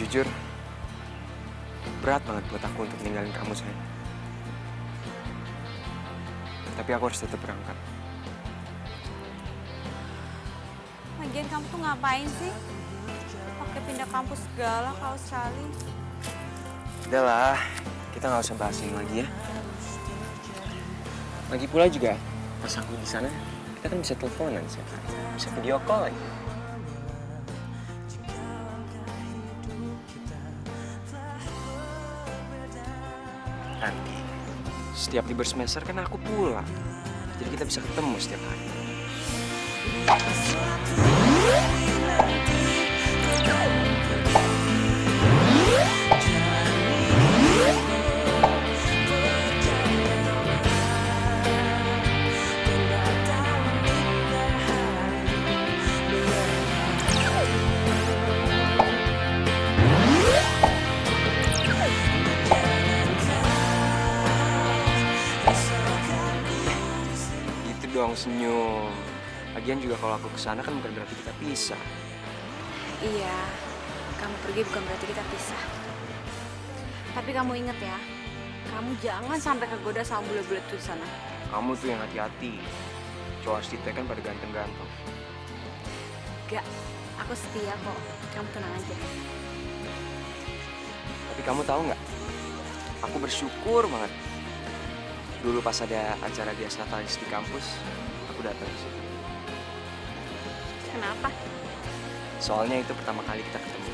Jujur, berat banget buat aku untuk ninggalin kamu, sayang. Tapi aku harus tetap berangkat. Lagian kamu tuh ngapain sih? Pakai pindah kampus segala ke Australia. Udah lah, kita nggak usah bahas ini lagi ya. Lagi pula juga, pas aku di sana, kita kan bisa teleponan sih, bisa video call lagi. Nanti, setiap libur semester kan aku pulang, jadi kita bisa ketemu setiap hari. Gitu dong, senyum. Lagian juga kalau aku kesana kan bukan berarti kita pisah. Iya, kamu pergi bukan berarti kita pisah. Tapi kamu inget ya, kamu jangan sampai kegoda sama bule-bule tuh di sana. Kamu tuh yang hati-hati. Cowok Astita kan pada ganteng-ganteng. Gak, aku setia kok. Kamu tenang aja. Tapi kamu tahu nggak? Aku bersyukur banget. Dulu pas ada acara Dias Natalis di kampus, aku datang ke situ. Kenapa? Soalnya itu pertama kali kita ketemu.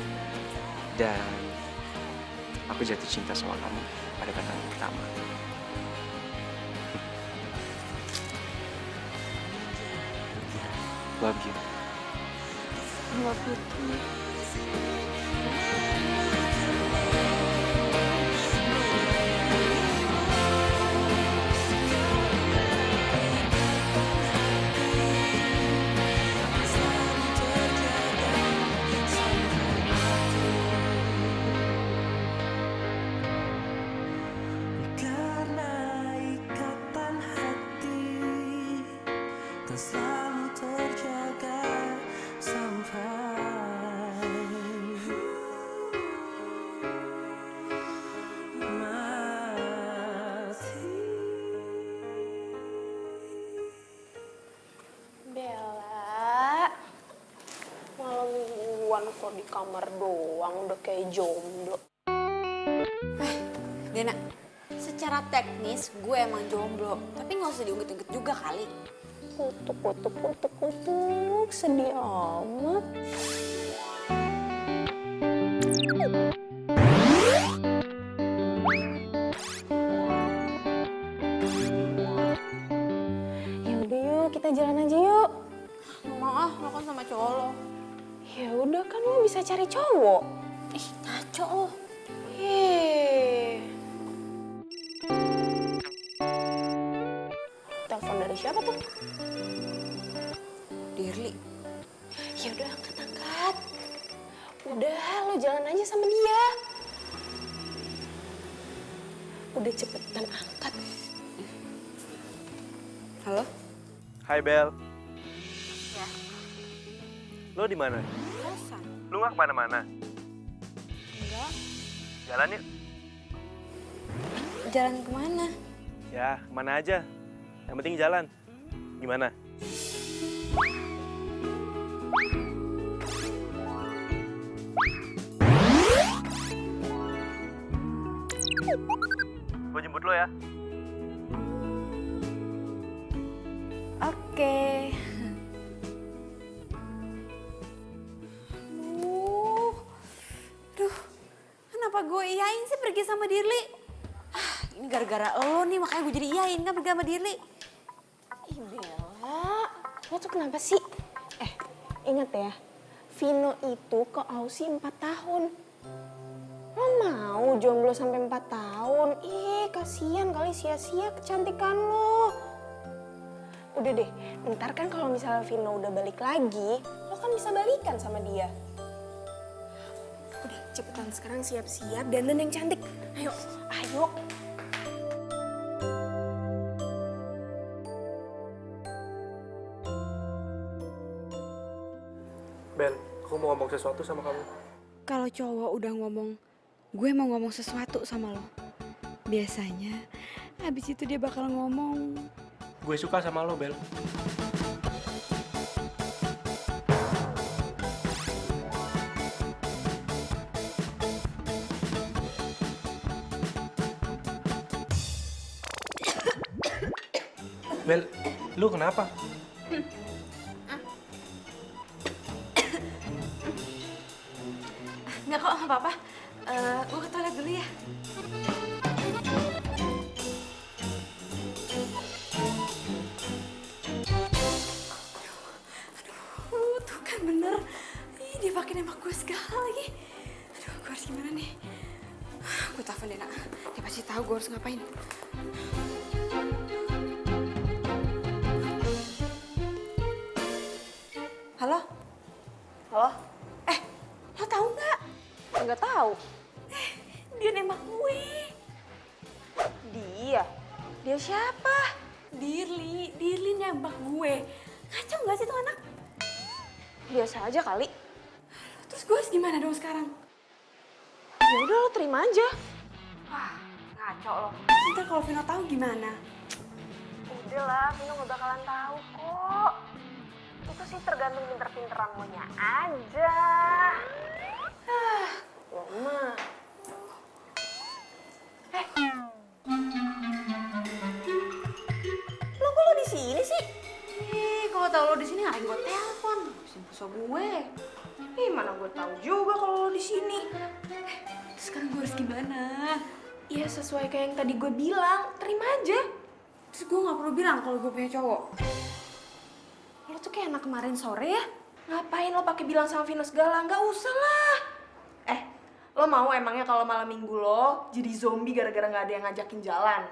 Dan aku jatuh cinta sama kamu pada pandangan pertama. Love you. I love you too. Karena ikatan hati tak selalu terjaga sampai mati. Bella, malam mingguan kok di kamar doang udah kayak jomblo. Dena, secara teknis gue emang jomblo. Tapi nggak usah diungkit-ungkit juga kali. Kutuk, sedih amat. Ya udah yuk, kita jalan aja yuk. Nggak mau ah, lo kan sama cowok lo. Ya udah kan lo bisa cari cowok. Ih, ngaco lo. Hei. Telepon dari siapa tuh? Dirli. Ya udah angkat. Udah, lo jalan aja sama dia. Udah cepetan angkat. Halo? Hai Bel, Ya, lo di mana? kosan. Lo nggak kemana-mana? Enggak. Jalan yuk. Jalan kemana? Ya, kemana aja. Yang penting jalan. Gimana? Gue jemput lo ya. Oke. Duh, kenapa gue iyain sih pergi sama Dirli? Ini gara-gara lo nih, makanya gue jadi iyain kan pergi sama Dirli. Ih Bella, lo tuh kenapa sih? Ingat ya, Vino itu ke Aussie 4 tahun. Lo mau jomblo sampai 4 tahun? Ih, kasihan kali sia-sia kecantikan lo. Udah deh, ntar kan kalau misalnya Vino udah balik lagi, lo kan bisa balikan sama dia. Udah, cepetan sekarang siap-siap dandan yang cantik. Ayo. Bel, aku mau ngomong sesuatu sama kamu. kalau cowok udah ngomong, gue mau ngomong sesuatu sama lo. Biasanya, habis itu dia bakal ngomong. Gue suka sama lo, Bel. Bel, lu kenapa? Nggak kok, nggak apa-apa. Gue ke toilet dulu ya. Tuh kan bener. Ih, dia pakai nembak gue segala lagi. Aduh, gue harus gimana nih? Gue telepon deh, Nak. Dia pasti tahu gue harus ngapain. Halo? Halo? Lo tahu nggak? Nggak tahu. Dia nembak gue. Dia? Dia siapa? Dirli nembak gue. Kacau nggak sih tuh anak? Biasa aja kali. Terus gue harus gimana dong sekarang? Ya udah lo terima aja. Wah, ngaco lo. Ntar kalau Vino tahu gimana? Udah lah, Vino gak bakalan tahu kok. Itu sih tergantung pinter-pinteran lo nya aja. Lo mah. Lo kok lo di sini sih? Kalau tahu lo di sini ngapain gue telepon? Simpulso gue. Mana gue tahu juga kalau lo di sini. Sekarang gue harus gimana? Ya sesuai kayak yang tadi gue bilang, terima aja. Terus gue nggak perlu bilang kalau gue punya cowok. Lo tuh kayak anak kemarin sore ya. Ngapain lo pakai bilang sama Vino segala? Nggak usah lah. Lo mau emangnya kalau malam minggu lo jadi zombie gara-gara nggak ada yang ngajakin jalan?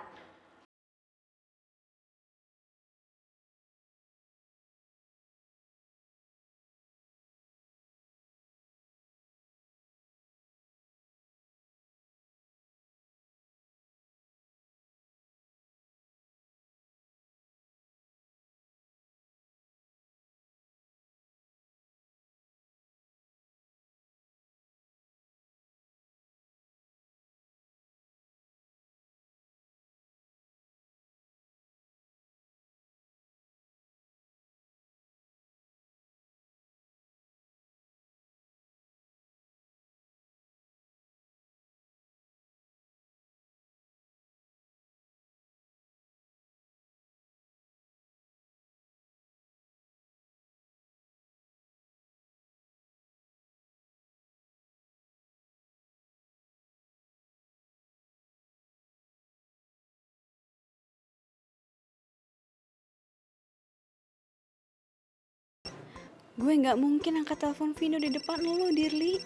Gue nggak mungkin angkat telepon Vino di depan lo, Dirli.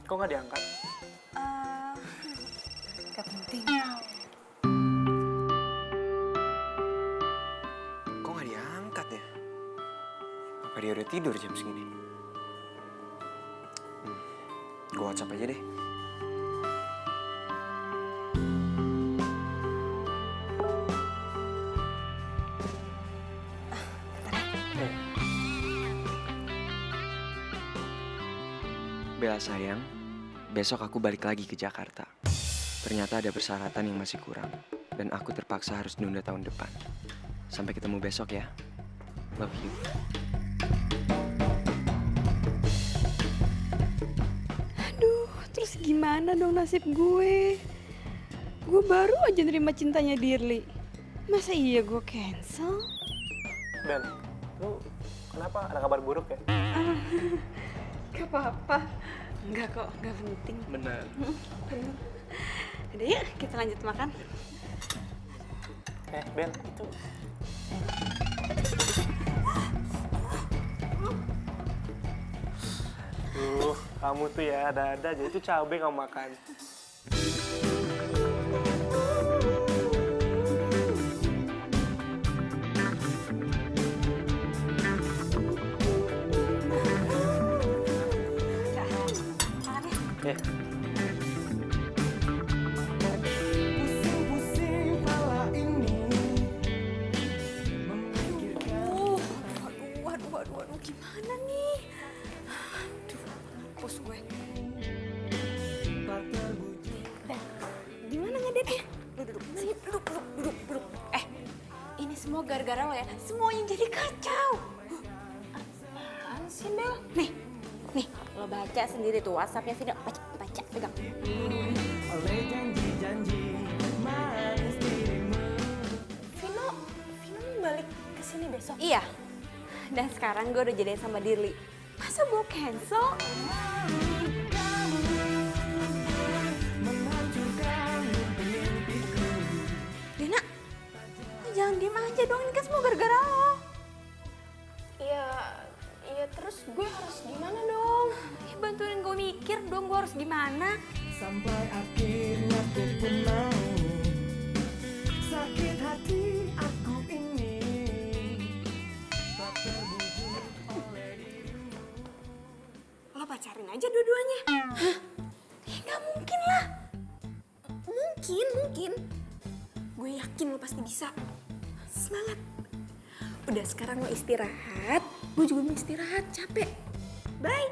Kok nggak diangkat? Gak penting. Kok nggak diangkat ya? Apa dia udah tidur jam segini? Gue WhatsApp aja deh. Bella sayang, besok aku balik lagi ke Jakarta. Ternyata ada persyaratan yang masih kurang, dan aku terpaksa harus nunda tahun depan. Sampai ketemu besok ya. Love you. Aduh, terus gimana dong nasib gue? Gue baru aja nerima cintanya Dirli. Masa iya gue cancel? Bel, lu kenapa? Ada kabar buruk ya? Gak apa-apa. Enggak kok, gak penting. Benar. Udah yuk, kita lanjut makan. Bel, itu... kamu tuh ya ada-ada aja. Itu cabai kamu makan. Pusing-pusing kepala ini memikirkan. Waduh, gimana nih? Aduh, pus gue. deh. Lu duduk, sini, duduk. Ini semua gara-gara lo ya, semuanya jadi kacau. Apaan sih, Bel? Nih, lo baca sendiri tuh WhatsApp-nya Vino. Baca, pegang. Oleh janji-janji manis dirimu. Vino mau balik ke sini besok? Iya, dan sekarang gue udah jadian sama Dirli. Masa gue cancel? Dina, lo jangan diem aja dong, ini kan semua gara-gara lo. Iya terus gue harus gimana dong? Ya bantuin gue mikir dong, gue harus gimana. Sampai akhirnya ku pun mau. Sakit hati aku ini tak terbujuk oleh dirimu. Lo pacarin aja dua-duanya. Ya gak mungkin lah. Mungkin. Gue yakin lo pasti bisa. Semangat. Udah sekarang lo istirahat. Gue juga mau istirahat, capek. Bye.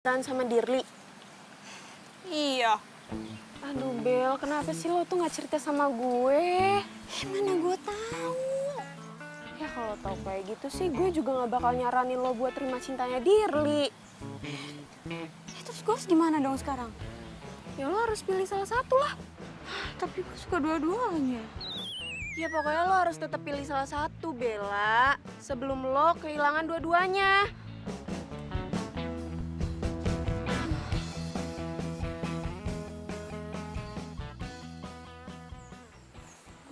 Sama Dirli. Iya. Aduh Bel, kenapa sih lo tuh gak cerita sama gue? Mana gue tahu. Ya kalau tau kayak gitu sih gue juga gak bakal nyaranin lo buat terima cintanya Dirli. Terus gue harus gimana dong sekarang? Ya lo harus pilih salah satu lah. Tapi gue suka dua-duanya. Ya pokoknya lo harus tetap pilih salah satu, Bella. Sebelum lo kehilangan dua-duanya.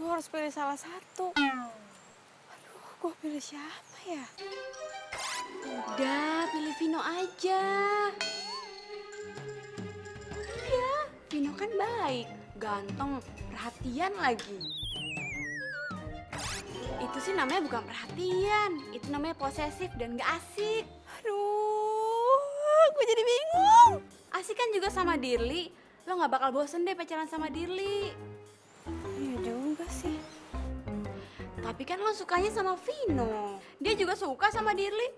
Gue harus pilih salah satu. Aduh, gue pilih siapa ya? Udah, pilih Vino aja. Iya, Vino kan baik, ganteng, perhatian lagi. Itu sih namanya bukan perhatian, itu namanya posesif dan gak asik. Aduh, gue jadi bingung. Asik kan juga sama Dirli, lo gak bakal bosen deh pacaran sama Dirli. Iya juga sih. Tapi kan lo sukanya sama Vino. Dia juga suka sama Dirli.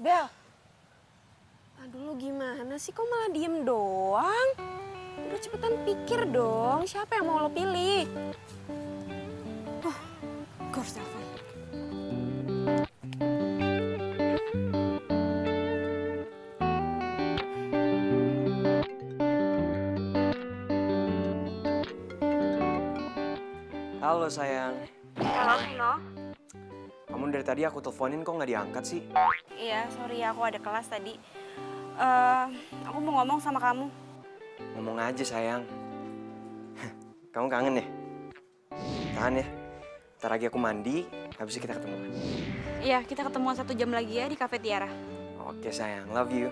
Bel, aduh lu gimana sih, kok malah diem doang? Udah cepetan pikir dong, siapa yang mau lo pilih? Gue harus telepon. Halo sayang. Halo Vino. Kamu dari tadi aku teleponin kok nggak diangkat sih? Iya, sorry ya, aku ada kelas tadi. Aku mau ngomong sama kamu. Ngomong aja sayang. Kamu kangen ya? Tahan ya. Ntar lagi aku mandi, habis itu kita ketemu. Iya, kita ketemuan 1 jam lagi ya di Cafe Tiara. Oke sayang, love you.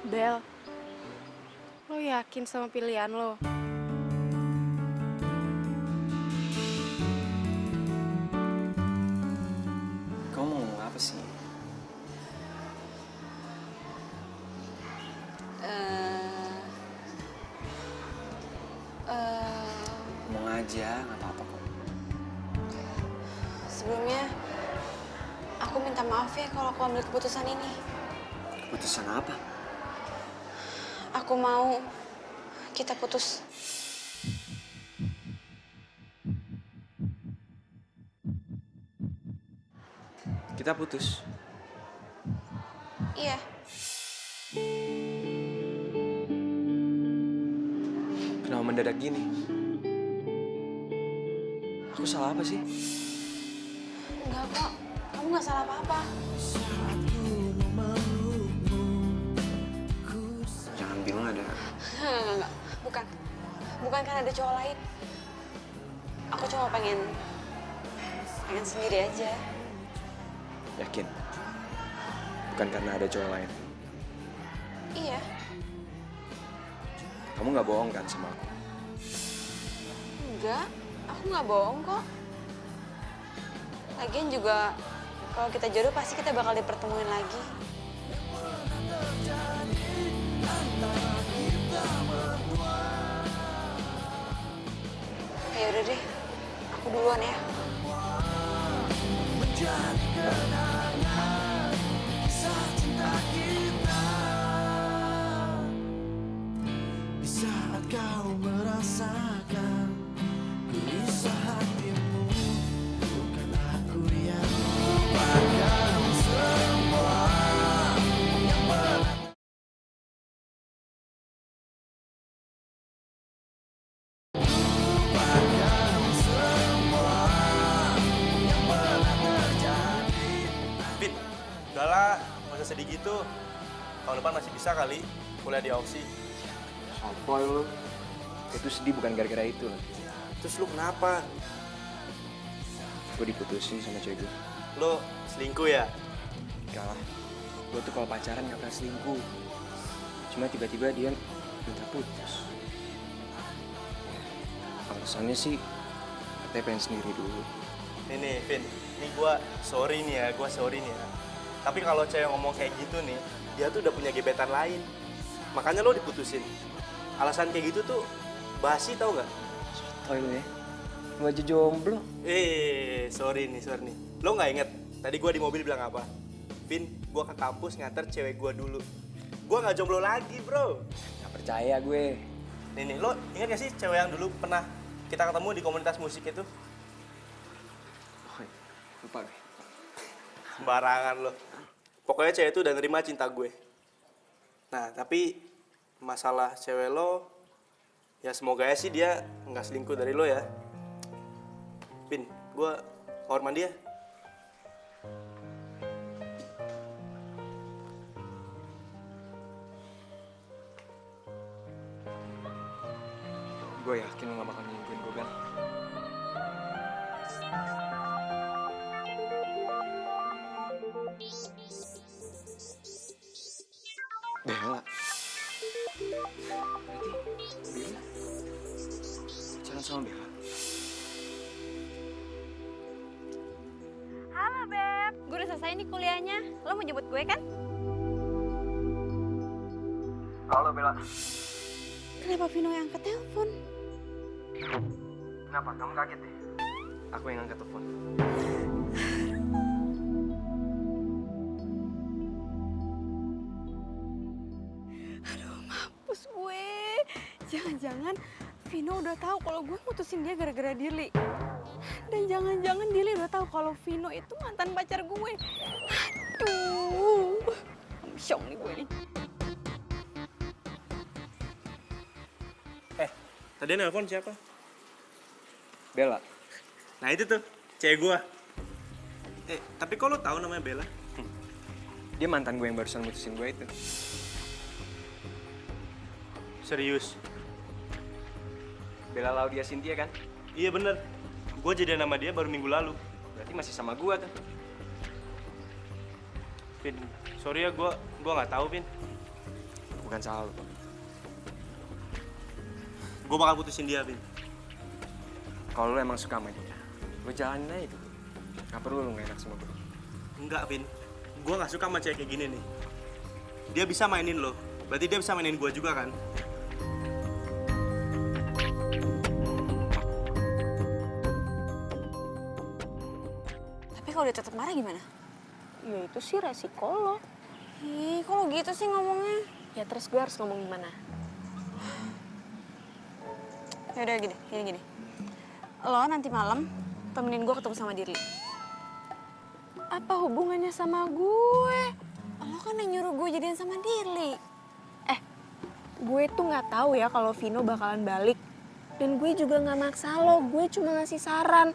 Bel, lo yakin sama pilihan lo? Kamu mau ngomong apa sih? Ngomong aja, nggak apa-apa kok. Sebelumnya, aku minta maaf ya kalau aku ambil keputusan ini. Keputusan apa? Aku mau kita putus. Kita putus. Iya. Kenapa mendadak gini? Aku salah apa sih? Enggak kok, kamu nggak salah apa-apa. Jangan bilang ada. Enggak. Bukan karena ada cowok lain. Aku cuma pengen sendiri aja. Yakin? Bukan karena ada cowok lain. Iya. Kamu nggak bohong kan sama aku? Enggak, aku nggak bohong kok. Lagian juga kalau kita jodoh pasti kita bakal dipertemuin lagi. Ya udah deh, aku duluan ya. Di saat kau merasakan gelisah hatimu, bukan aku yang lupakan semua yang pernah. Vin, udahlah, nggak usah sedih gitu. Tahun depan masih bisa kali kuliah di Ausi. Sotoy lu. Itu sedih bukan gara-gara itu loh. Terus lu kenapa? Gue diputusin sama cewek gue. Lu selingkuh ya? Enggak lah. Gue tuh kalau pacaran gak pernah selingkuh. Cuma tiba-tiba dia minta putus. Alasannya sih katanya pengen sendiri dulu. Nih, Vin. Ini gua sorry nih ya. Tapi kalau cewek ngomong kayak gitu nih, dia tuh udah punya gebetan lain. Makanya lo diputusin. Alasan kayak gitu tuh basi tau nggak? Sotoy lu ya. Lu aja jomblo. Sorry nih. Lo nggak inget tadi gua di mobil bilang apa? Vin, gua ke kampus nganter cewek gua dulu. Gua nggak jomblo lagi, bro. Gak percaya gue. Nih, lo inget gak sih cewek yang dulu pernah kita ketemu di komunitas musik itu? Oh, lupa gue. Sembarangan lo. Pokoknya cewek itu udah nerima cinta gue. Nah, tapi masalah cewek lo, ya semoga ya sih dia nggak selingkuh dari lo ya. Vin, gue kamar mandi ya. Gue yakin lo gak bakal nyingguin gue, Bel. Bella. Berarti Bella pacaran sama Bella. Halo Beb, gue udah selesai nih kuliahnya. Lo mau jemput gue kan? Halo Bella. Kenapa Vino yang angkat telepon? Kenapa? Kamu kaget deh? Aku yang angkat telepon. Mampus gue. Jangan-jangan Vino udah tahu kalau gue mutusin dia gara-gara Dirli. Dan jangan-jangan Dirli udah tahu kalau Vino itu mantan pacar gue. Aduh. Syok nih gue nih. Tadi nelpon siapa? Bella. Nah itu tuh, cewek gua. Tapi kok lo tahu namanya Bella? Dia mantan gue yang barusan mutusin gue itu. Serius? Bella Laudia Cynthia kan? Iya bener. Gue jadian sama dia baru minggu lalu. Berarti masih sama gue tuh. Vin, sorry ya gua nggak tahu Vin. Bukan salah lo. Gue bakal putusin dia Vin. Kalau lo emang suka sama dia, lo jalanin aja itu. Gak perlu lo gak enak sama gue. Enggak Vin, gue nggak suka sama cewek kayak gini nih. Dia bisa mainin lo, berarti dia bisa mainin gue juga kan? Tapi kalau dia tetap marah gimana? Ya itu sih resiko lo. Ih, kok lo gitu sih ngomongnya? Ya terus gue harus ngomong gimana? Yaudah gini. Lo nanti malam temenin gue ketemu sama Dirli. Apa hubungannya sama gue? Lo kan yang nyuruh gue jadian sama Dirli. Gue tuh nggak tahu ya kalau Vino bakalan balik. Dan gue juga nggak maksa lo, gue cuma ngasih saran.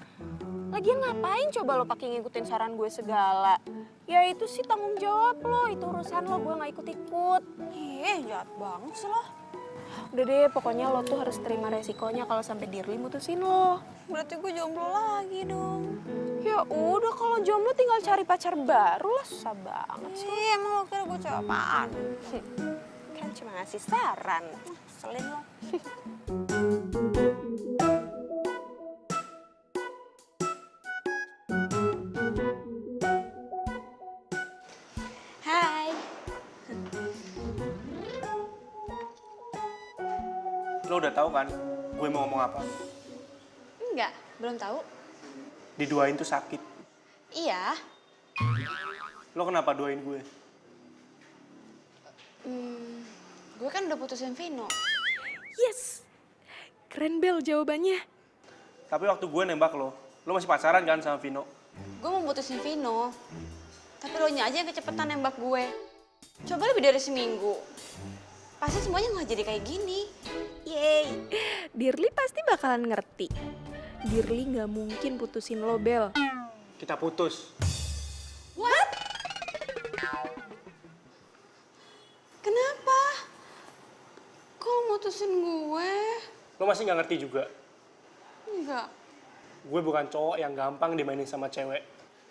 Lagian ngapain coba lo pakai ngikutin saran gue segala? Ya itu sih tanggung jawab lo, itu urusan lo, gue nggak ikut-ikut. Jahat banget sih lo. Udah deh, pokoknya lo tuh harus terima resikonya kalau sampai Dirli mutusin lo. Berarti gue jomblo lagi dong. Ya udah, kalau jomblo tinggal cari pacar baru lah, susah banget sih. Emang lo kira gue cewek apaan? Kan cuma ngasih saran. Selin lo. Hai. Lo udah tahu kan gue mau ngomong apa? Enggak, belum tahu. Diduain tuh sakit. Iya. Lo kenapa duain gue? Gue kan udah putusin Vino. Yes, keren Bel jawabannya. Tapi waktu gue nembak lo masih pacaran kan sama Vino? Gue mau putusin Vino. Tapi lo nya aja yang kecepetan nembak gue. Coba lebih dari seminggu. Pasti semuanya nggak jadi kayak gini. Yeay, Dirli pasti bakalan ngerti. Dirli nggak mungkin putusin lo, Bel. Kita putus. What? Kenapa? Kok lo mutusin gue? Lo masih nggak ngerti juga. Enggak. Gue bukan cowok yang gampang dimainin sama cewek.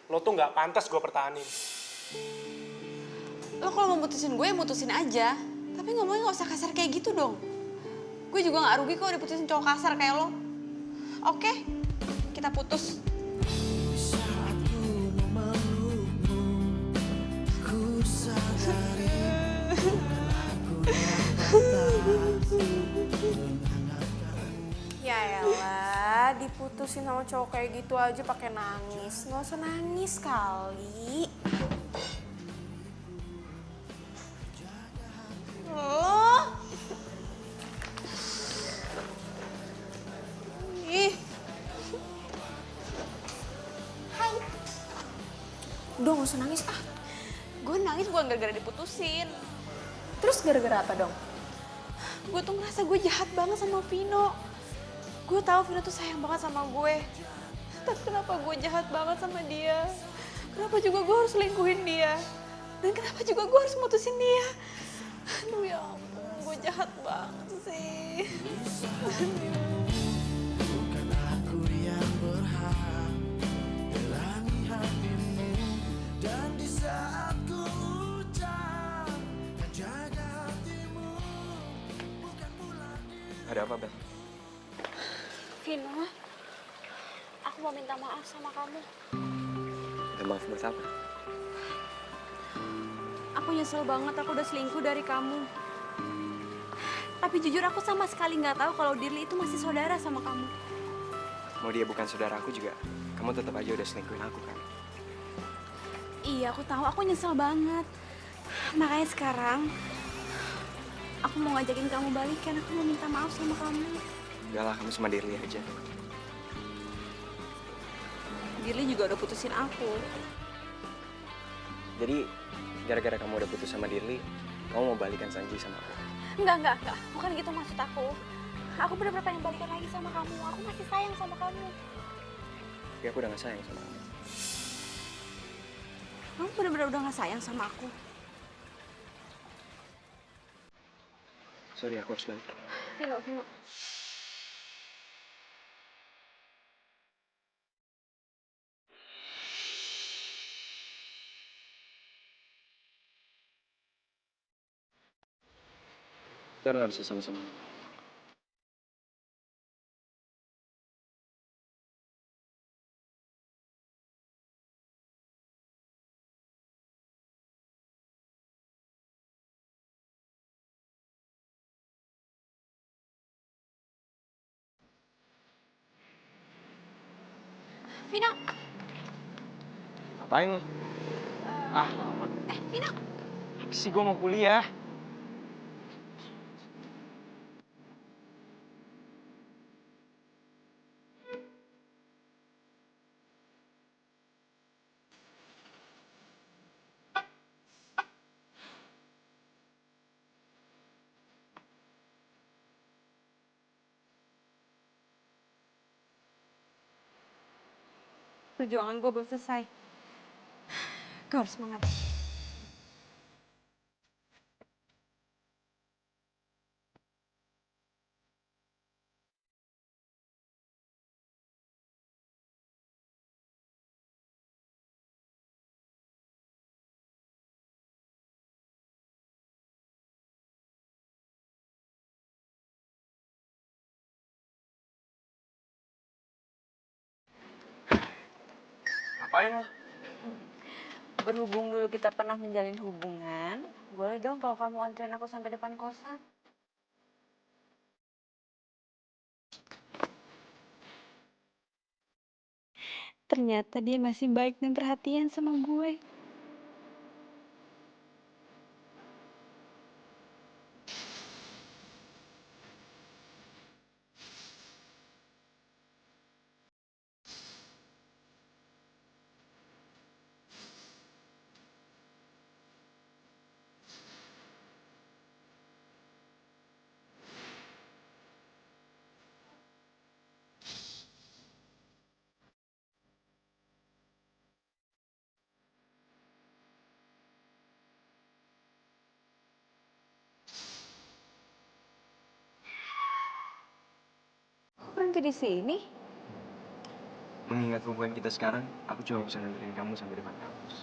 Lo tuh nggak pantas gue pertahanin. Lo kalau mau mutusin gue, ya mutusin aja. Tapi ngomongnya nggak usah kasar kayak gitu dong. Gue juga nggak rugi kok diputusin cowok kasar kayak lo. Oke, kita putus. Di saat ku memelukmu, ku sadari aku Ya elah, diputusin sama cowok kayak gitu aja pakai nangis. Nggak usah nangis kali. Lo? Ih, Udah nggak usah nangis ah. gue nangis bukan gara-gara diputusin. Terus gara-gara apa dong? Gue tuh ngerasa gue jahat banget sama Vino. Gue tahu Vino tuh sayang banget sama gue. Tapi kenapa gue jahat banget sama dia? Kenapa juga gue harus selingkuhin dia? Dan kenapa juga gue harus mutusin dia? Aduh ya ampun, gue jahat banget sih. bukan aku yang berhak hilangi hatimu. Dan di saat ku ucap jaga hatimu, bukan pula Ada apa, Bel? Vino, aku mau minta maaf sama kamu. Minta maaf buat apa? Aku nyesel banget aku udah selingkuh dari kamu. Tapi jujur aku sama sekali nggak tahu kalau Dirli itu masih saudara sama kamu. Mau dia bukan saudara aku juga, kamu tetap aja udah selingkuhin aku kan? Iya, aku tahu. Aku nyesel banget. Makanya sekarang aku mau ngajakin kamu balikan. Aku mau minta maaf sama kamu. Udah lah, kamu sama Dirli aja. Dirli juga udah putusin aku. Jadi, gara-gara kamu udah putus sama Dirli, kamu mau balikan Sanji sama aku? Enggak. Bukan gitu maksud aku. Aku bener-bener pengen balikan lagi sama kamu. Aku masih sayang sama kamu. Tapi aku udah gak sayang sama kamu. Kamu bener-bener udah gak sayang sama aku. Sorry, aku harus balik. Vino. Kita nggak bisa sama-sama. Vino. Ngapain lo? Vino. Apa sih, gue mau kuliah. Perjuangan gue belum selesai. Kau harus semangat. Ngapain lo? Berhubung dulu kita pernah menjalin hubungan, boleh dong kalau kamu anterin aku sampai depan kosan. Ternyata dia masih baik dan perhatian sama gue. Kok berhenti di sini? Mengingat hubungan kita sekarang, aku cuma bisa nganterin kamu sampai depan kampus.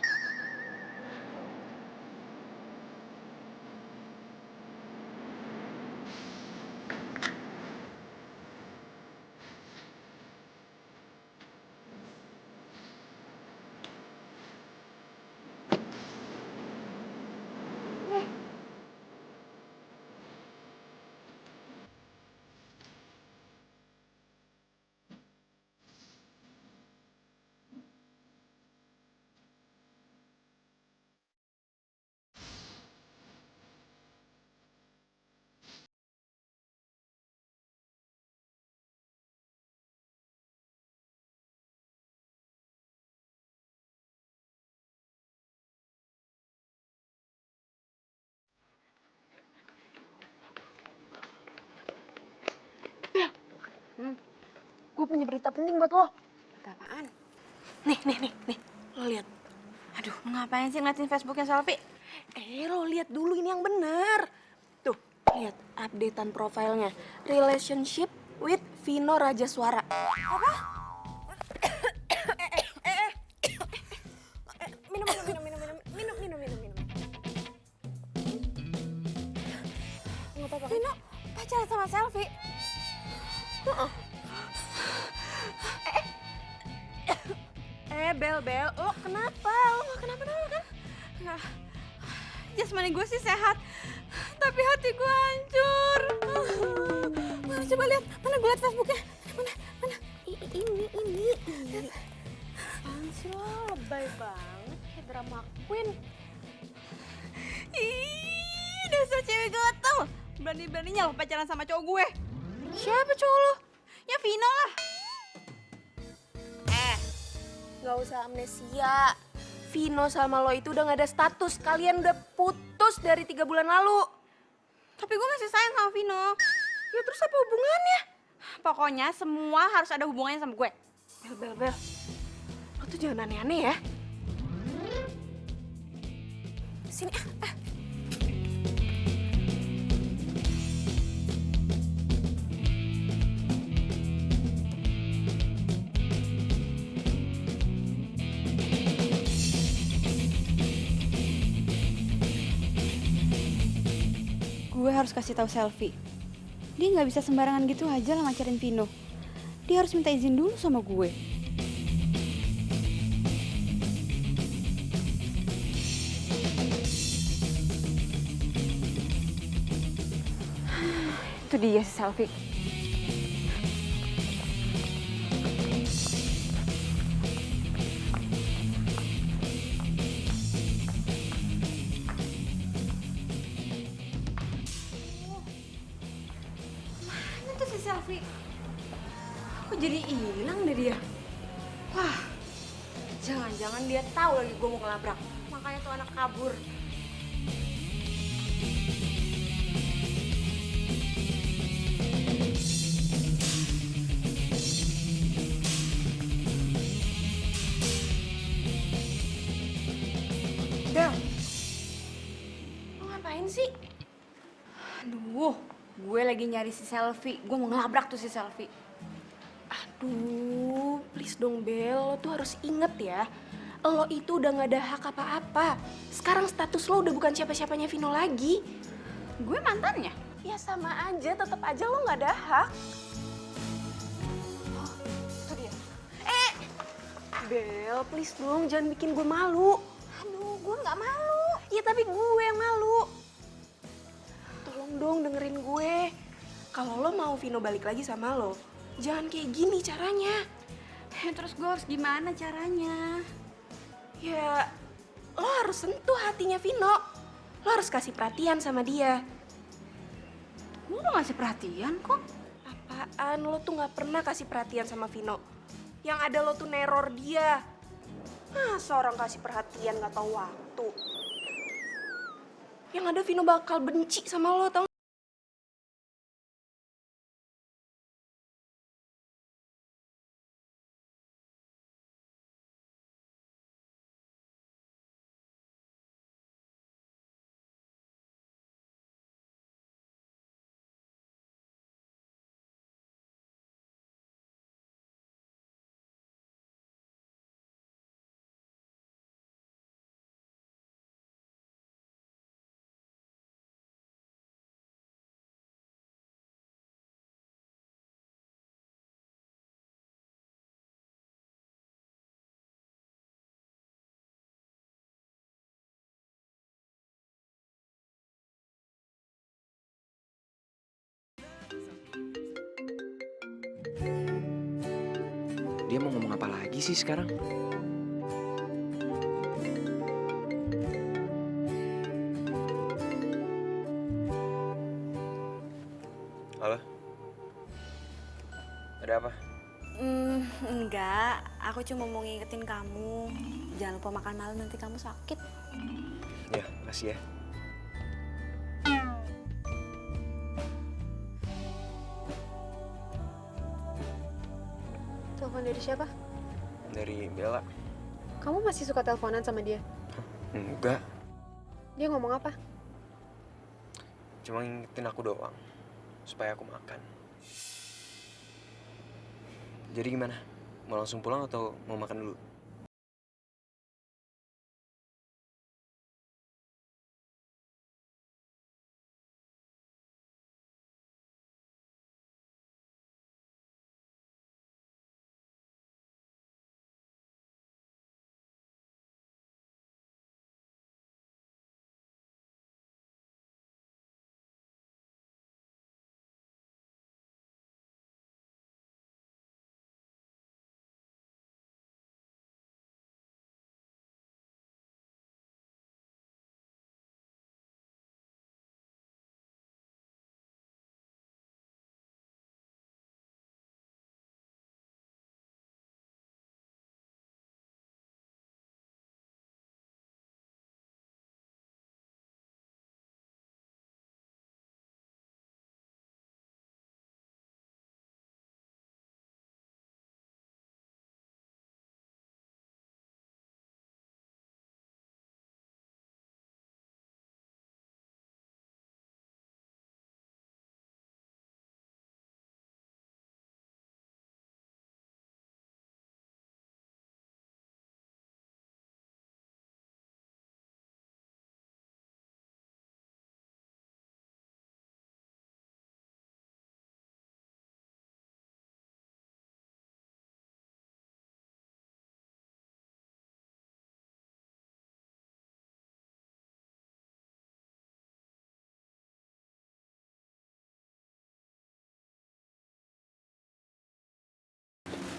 Gue punya berita penting buat lo. Berita apaan? Nih. Lo lihat. Aduh, ngapain sih ngeliatin Facebooknya Selfie? Lo lihat dulu ini yang bener. Tuh, lihat updatean profilnya. Relationship with Vino Rajaswara. Apa? Minum. Nggak apa-apa. Vino pacaran sama Selfie? Bel, lo kenapa? Lo gak kenapa-napa kan? Nggak. Jasmani gue sih sehat, tapi hati gue hancur. Mana coba lihat, mana gue lihat Facebooknya. Mana? Ini. Apaan sih lo, lebay banget kayak drama queen. Ih, dasar cewek gatel. Berani-beraninya lo pacaran sama cowok gue. Siapa cowok lo? Ya Vino lah. Gak usah amnesia. Vino sama lo itu udah gak ada status. Kalian udah putus dari 3 bulan lalu. Tapi gue masih sayang sama Vino. Ya terus apa hubungannya? Pokoknya semua harus ada hubungannya sama gue. Bel. Lo tuh jangan aneh-aneh ya. Sini ah. Gue harus kasih tahu Selfie. Dia nggak bisa sembarangan gitu aja lah ngajarin Vino. Dia harus minta izin dulu sama gue. Itu dia si Selfie. Mana tuh si Selfie? Kok jadi hilang deh dia? Wah, jangan-jangan dia tahu lagi gue mau ngelabrak. Makanya tuh anak kabur. Bel, lo ngapain sih? Aduh, gue lagi nyari si Selfie. Gue mau ngelabrak tuh si Selfie. Aduh, please dong Bel, lo tuh harus inget ya. Lo itu udah gak ada hak apa-apa. Sekarang status lo udah bukan siapa-siapanya Vino lagi. Gue mantannya. Ya sama aja, tetap aja lo gak ada hak. Oh, itu dia. Bel, please dong, jangan bikin gue malu. Aduh, gue nggak malu. Ya tapi gue yang malu. Tolong dong dengerin gue. Kalau lo mau Vino balik lagi sama lo, jangan kayak gini caranya. Terus gue harus gimana caranya? Ya, lo harus sentuh hatinya Vino. Lo harus kasih perhatian sama dia. Gue udah ngasih perhatian kok. Apaan? Lo tuh gak pernah kasih perhatian sama Vino. Yang ada lo tuh neror dia. Seorang kasih perhatian gak tahu waktu. Yang ada Vino bakal benci sama lo, tau? Dia mau ngomong apa lagi sih sekarang? Halo? Ada apa? Enggak, aku cuma mau ngingetin kamu. Jangan lupa makan malam, nanti kamu sakit. Ya, makasih ya. Telepon dari siapa? Dari Bella. Kamu masih suka teleponan sama dia? Enggak, Dia ngomong apa? cuma ngingetin aku doang. Supaya aku makan. Jadi gimana? Mau langsung pulang atau mau makan dulu?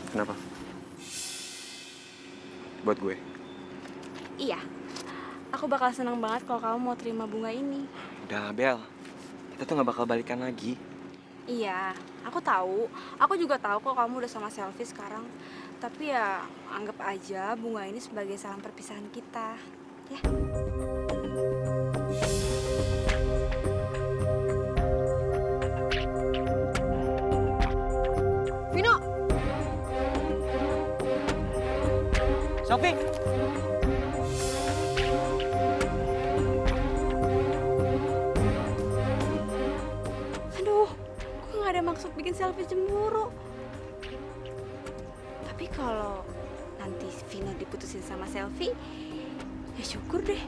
Kenapa? Buat gue. Iya, aku bakal seneng banget kalau kamu mau terima bunga ini. Udah, Bel. Kita tuh gak bakal balikan lagi. Iya, aku tahu. Aku juga tahu kok kamu udah sama Selfie sekarang. Tapi ya anggap aja bunga ini sebagai salam perpisahan kita. Ya. Vino! Sophie! Aduh, gue gak ada maksud bikin Selfie cemburu. Tapi kalau nanti Vino diputusin sama Selfie, ya syukur deh.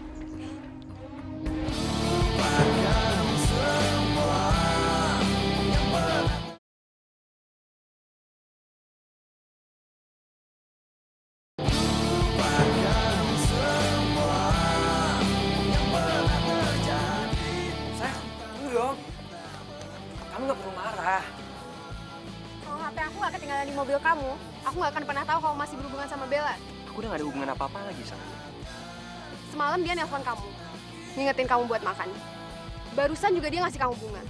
Sayang, tunggu dong. Kamu gak perlu marah. Kalau HP aku nggak ketinggalan di mobil kamu, aku nggak akan pernah tahu kamu masih berhubungan sama Bella. Aku udah gak ada hubungan apa-apa lagi sama dia. Semalam dia nelpon kamu, ngingetin kamu buat makan. Barusan juga dia ngasih kamu bunga.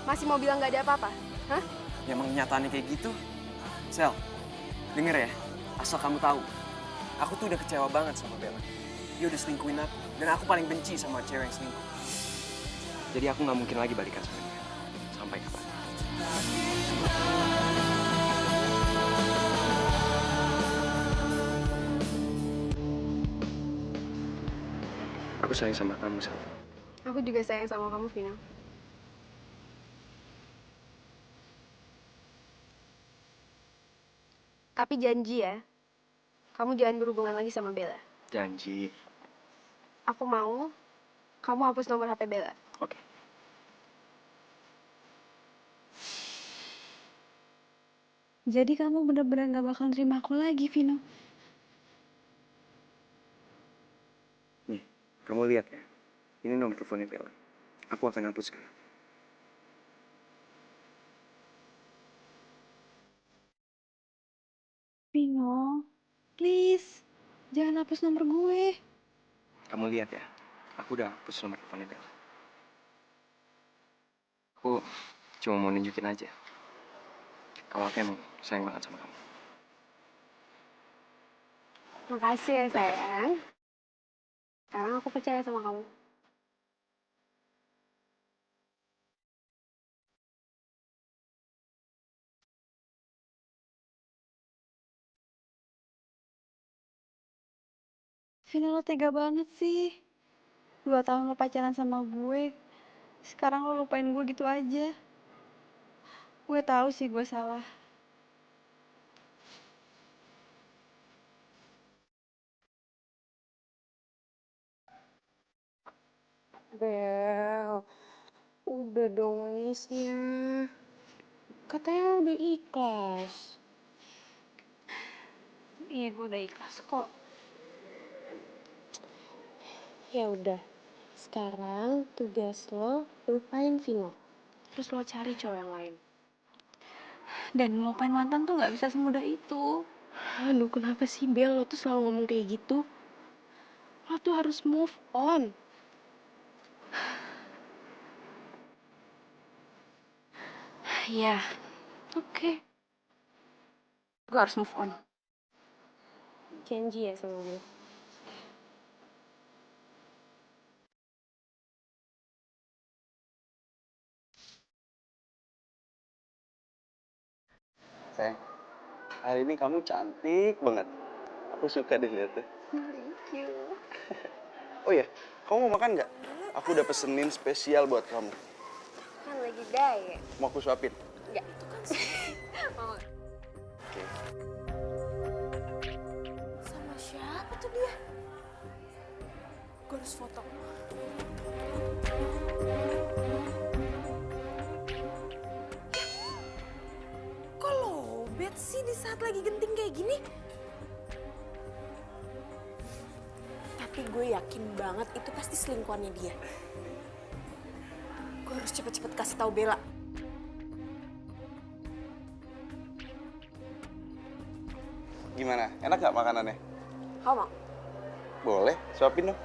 Masih mau bilang nggak ada apa-apa? Hah? Ya emang kenyataannya kayak gitu. Sel, denger ya. Asal kamu tahu, aku tuh udah kecewa banget sama Bella. Dia udah selingkuhin aku, dan aku paling benci sama cewek yang selingkuh. Jadi aku nggak mungkin lagi balikan sama dia. Sampai kapan? Aku sayang sama kamu, Sel. Aku juga sayang sama kamu, Vino. Tapi janji ya, kamu jangan berhubungan lagi sama Bella. Janji. Aku mau kamu hapus nomor HP Bella. Oke. Jadi kamu bener-bener gak bakal terima aku lagi, Vino. Nih, kamu lihat ya. Ini nomor teleponnya Bella. Aku akan hapus sekarang. Vino, please. Jangan hapus nomor gue. Kamu lihat ya. Aku udah hapus nomor teleponnya Bella. Aku cuma mau nunjukin aja. Kalau aku emang sayang banget sama kamu. Makasih ya, sayang. Sekarang aku percaya sama kamu. Vino, lo tega banget sih. 2 tahun lo pacaran sama gue. Sekarang lo lupain gue gitu aja. Gue tahu sih gue salah. Bel, udah dong nangisnya. Katanya udah ikhlas. Iya, gue udah ikhlas kok. Ya udah, sekarang tugas lo lupain Vino. Terus lo cari cowok yang lain. Dan ngelupain mantan tuh gak bisa semudah itu. Aduh, kenapa sih Bel, lo tuh selalu ngomong kayak gitu? Lo tuh harus move on. Iya, oke. Gue harus move on. Janji ya sama gue. Sayang, hari ini kamu cantik banget. Aku suka deh liatnya. Thank you. Oh iya, kamu mau makan nggak? Aku udah pesenin spesial buat kamu. Kan lagi diet. Mau aku suapin? Enggak, itu kan mau. Oke. Sama siapa tuh dia? Gue harus foto. Kok lowbat sih di saat lagi genting kayak gini? Tapi gue yakin banget itu pasti selingkuhannya dia. Gue harus cepet-cepet kasih tahu Bella. Gimana? Enak nggak makanannya? Kau mau? Boleh, suapin dong.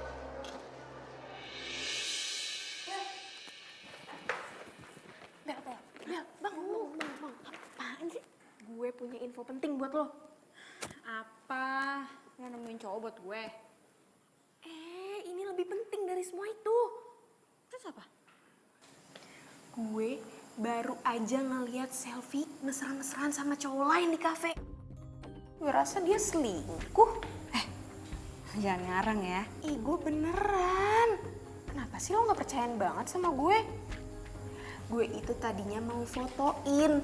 Bang. Apaan sih? Gue punya info penting buat lo. Apa? Lo nemuin cowok buat gue? Ini lebih penting dari semua itu. Terus apa? Gue baru aja ngeliat selfie mesra-mesraan sama cowok lain di kafe. Gue rasa dia selingkuh. Jangan ngarang ya. Ih, gue beneran. Kenapa sih lo gak percayaan banget sama gue? Gue itu tadinya mau fotoin,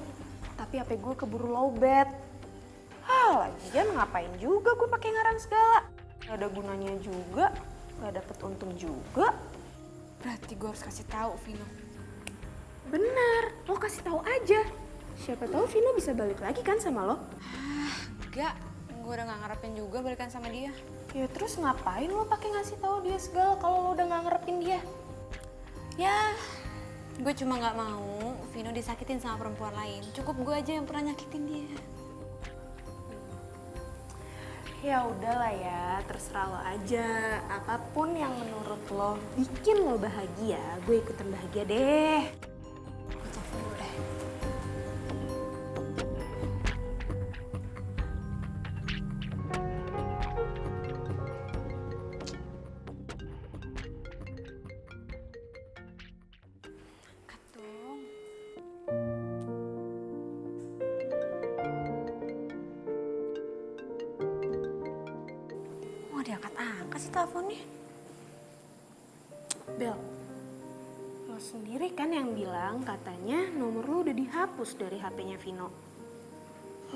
tapi HP gue keburu lowbat. Lagian ngapain juga gue pakai ngarang segala? Gak ada gunanya juga, gak dapet untung juga. Berarti gue harus kasih tahu Vino. Bener, lo kasih tahu aja. Siapa tahu Vino bisa balik lagi kan sama lo? Enggak, gue udah gak ngarepin juga balikan sama dia. Ya terus ngapain lo pakai ngasih tahu dia segala kalau lo udah gak ngarepin dia? Ya, gue cuma gak mau Vino disakitin sama perempuan lain. Cukup gue aja yang pernah nyakitin dia. Ya udahlah ya, terserah lo aja. Apapun yang menurut lo bikin lo bahagia, gue ikutan bahagia deh. Gue telepon dulu deh. Mau diangkat-angkat sih teleponnya. Bel, lo sendiri kan yang bilang katanya nomor lo udah dihapus dari HP-nya Vino.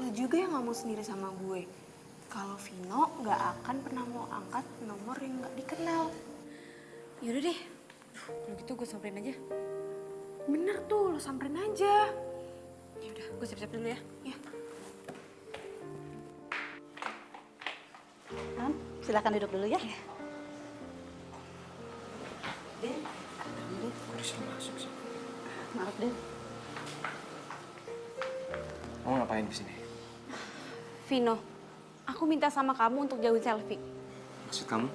Lo juga yang ngomong sendiri sama gue. Kalau Vino gak akan pernah mau angkat nomor yang gak dikenal. Yaudah deh, kalau gitu gue samperin aja. Bener tuh, lo samperin aja. Yaudah, gue siap-siap dulu ya. Ya. Silakan duduk dulu ya. Kok disuruh masuk sih? Maaf, Den. Kamu ngapain di sini? Vino, aku minta sama kamu untuk jauhin selfie. Maksud kamu?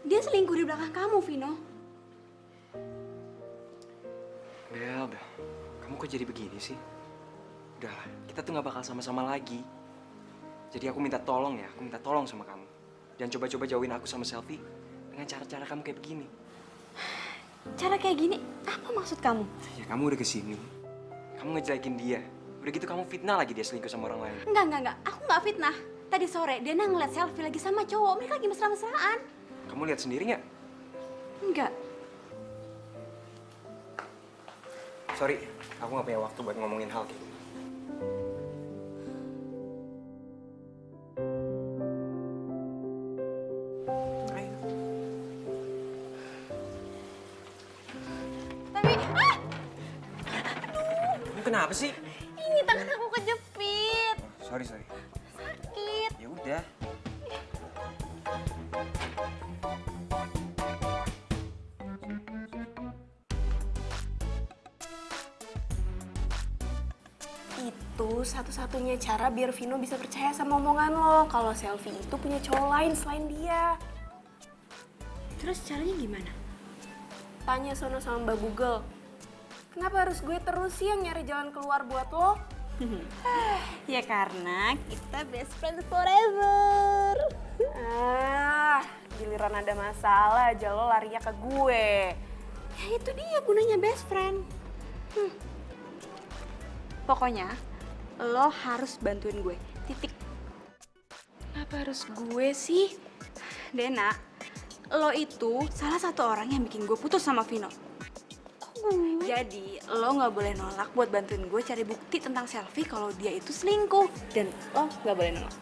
Dia selingkuh di belakang kamu, Vino. Bel, kamu kok jadi begini sih? Udah, kita tuh gak bakal sama-sama lagi. Jadi aku minta tolong ya, aku minta tolong sama kamu. Jangan coba-coba jauhin aku sama selfie dengan cara-cara kamu kayak begini. Cara kayak gini, apa maksud kamu? Ya kamu udah kesini, kamu ngejelekin dia. Udah gitu kamu fitnah lagi dia selingkuh sama orang lain. Enggak. Aku nggak fitnah. Tadi sore dia ngeliat selfie lagi sama cowok. Mereka lagi mesra-mesraan. Kamu lihat sendiri nggak? Enggak. Sorry, aku nggak punya waktu buat ngomongin hal kayak gini. Ayo. Tapi, Kamu kenapa sih? ini tangan aku kejepit. Sorry. Sakit. Ya udah. Itu satu-satunya cara biar Vino bisa percaya sama omongan lo. Kalau selfie itu punya cowok lain selain dia. Terus caranya gimana? Tanya sono sama Mbak Google. Kenapa harus gue terus sih yang nyari jalan keluar buat lo? Ya karena kita best friend forever. Giliran ada masalah aja lo larinya ke gue. Ya itu dia gunanya best friend. Pokoknya lo harus bantuin gue. Titik. Kenapa harus gue sih? Dena, lo itu salah satu orang yang bikin gue putus sama Vino. Jadi lo nggak boleh nolak buat bantuin gue cari bukti tentang selfie kalau dia itu selingkuh. Dan lo nggak boleh nolak.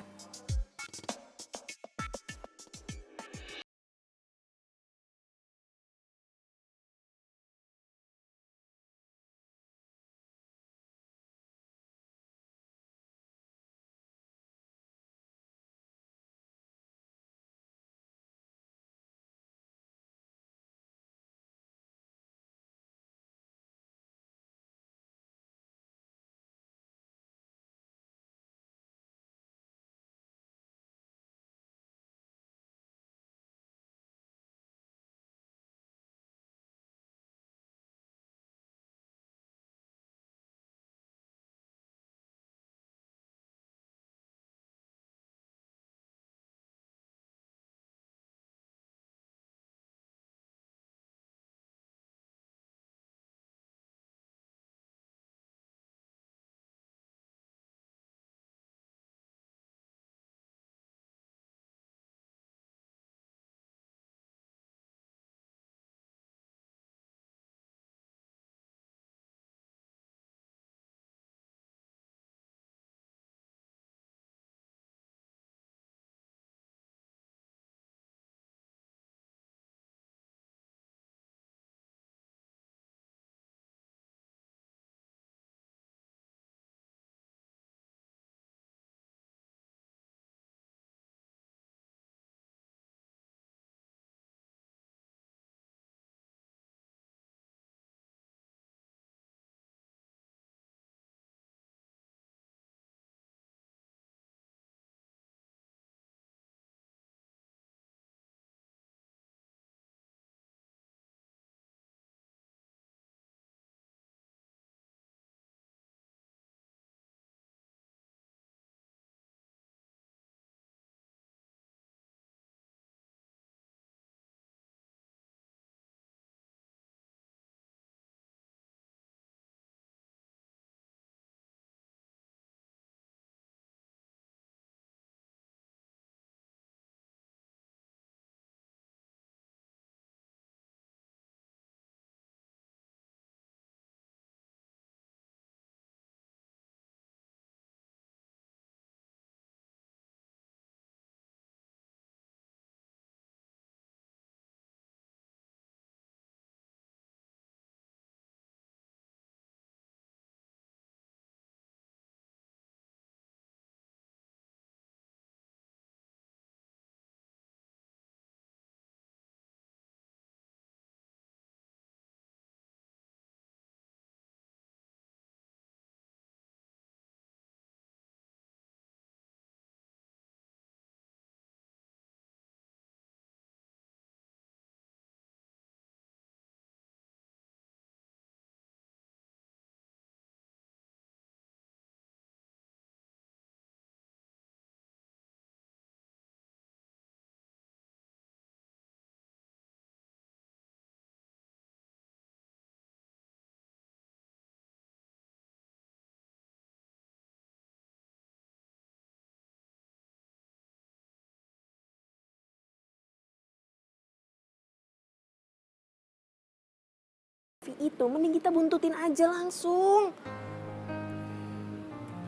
itu mending kita buntutin aja langsung.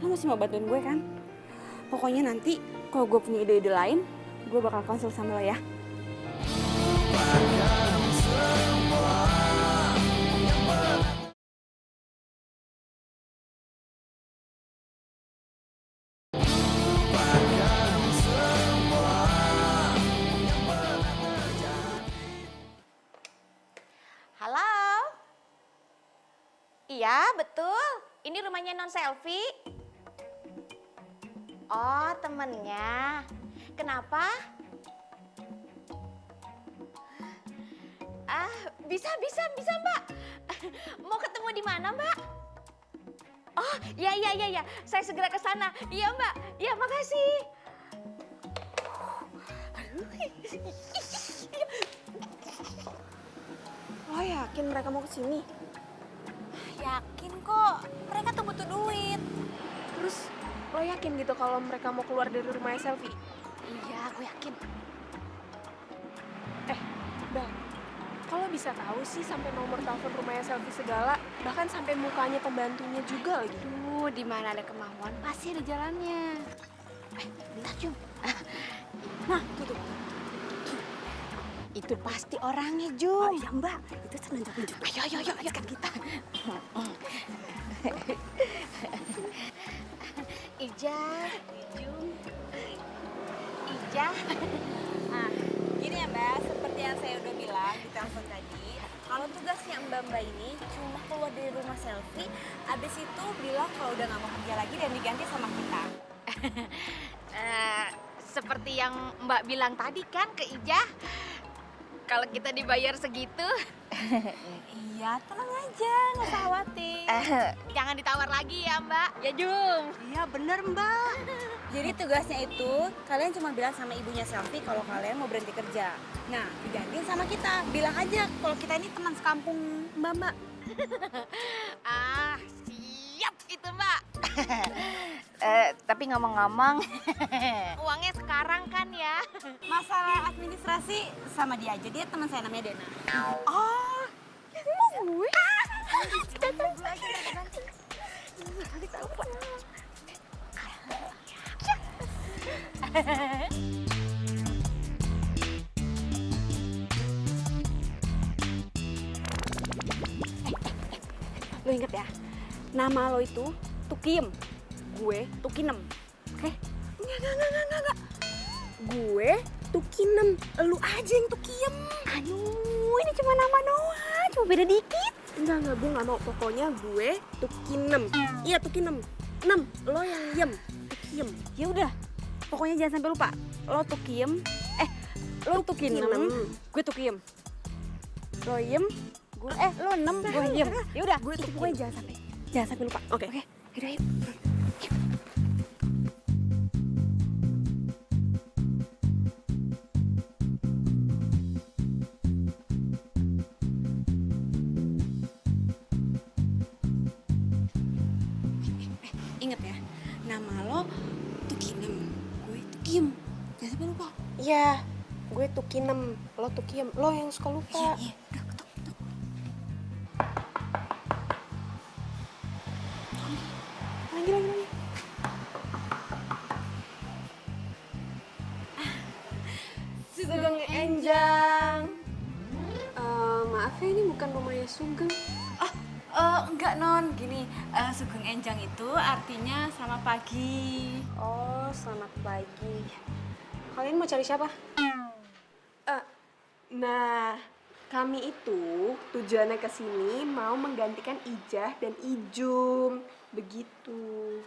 Lo masih mau bantuin gue kan? Pokoknya nanti kalau gue punya ide-ide lain, gue bakal konsul sama lo ya. Halo? Iya, betul. Ini rumahnya Non Selfie. Oh, temennya. Kenapa? Bisa, Mbak. Mau ketemu di mana, Mbak? Oh, ya. Saya segera ke sana. Iya, Mbak. Iya, makasih. Lo yakin mereka mau kesini? Yakin kok. Mereka tuh butuh duit. Terus lo yakin gitu kalau mereka mau keluar dari rumahnya Selfie? Iya, gue yakin. Bang, kalau bisa tahu sih sampai nomor telepon rumahnya Selfie segala, bahkan sampai mukanya pembantunya juga lagi. Duh, di mana ada kemauan pasti ada jalannya. Bentar, Jum. Nah, tuh. Itu pasti orangnya, Jum. Oh iya Mbak, itu senanjak juga. Ayo, ajak kita. Ija, Jum, Ija. Nah, gini ya Mbak, seperti yang saya udah bilang di telepon tadi, kalau tugasnya Mbak ini cuma keluar dari rumah Selfie, abis itu bilang kalau udah gak mau kerja lagi dan diganti sama kita. Seperti yang Mbak bilang tadi kan ke Ija, kalau kita dibayar segitu, Iya, tenang aja, gak usah khawatir. jangan ditawar lagi ya Mbak. Ya Jum. Iya bener Mbak. Jadi tugasnya itu, kalian cuma bilang sama ibunya Selfie kalau kalian mau berhenti kerja. Nah, digantiin sama kita. Bilang aja kalau kita ini teman sekampung Mbak. Siap itu Mbak. Tapi ngomong-ngomong, uangnya sekarang kan ya? Masalah administrasi sama dia aja, dia teman saya namanya Dena. Oh, gue? Lo inget ya, nama lo itu Tukiem, gue Tukinem, oke? Enggak. Gue Tukinem, lu aja yang Tukiem. Aduh, ini cuma nama doang, cuma beda dikit. Enggak, gue nggak mau. Pokoknya gue Tukinem. Iya Tukinem. 6, lo yang Yem. Tukiem. Ya udah, pokoknya jangan sampai lupa. Lo Tukiem, lo Tukinem, gue Tukiem. Lo Yem, gue lo 6, gue Yem. Ya udah, gue itu pokoknya jangan sampai lupa. Oke. Yaudah, yuk. Ingat ya, nama lo Tukinem, gue Tukiem. Jangan sampai lupa. Iya, gue Tukinem, lo Tukiem. Lo yang suka lupa. Iya, udah ketok. Lagi. Sugeng Enjang. Maaf ya, ini bukan rumahnya Sugeng. Enggak Non, gini, Sugeng Enjang itu artinya selamat pagi. Oh, selamat pagi. Kalian mau cari siapa? Nah, kami itu tujuannya ke sini mau menggantikan Ijah dan Ijum. Begitu.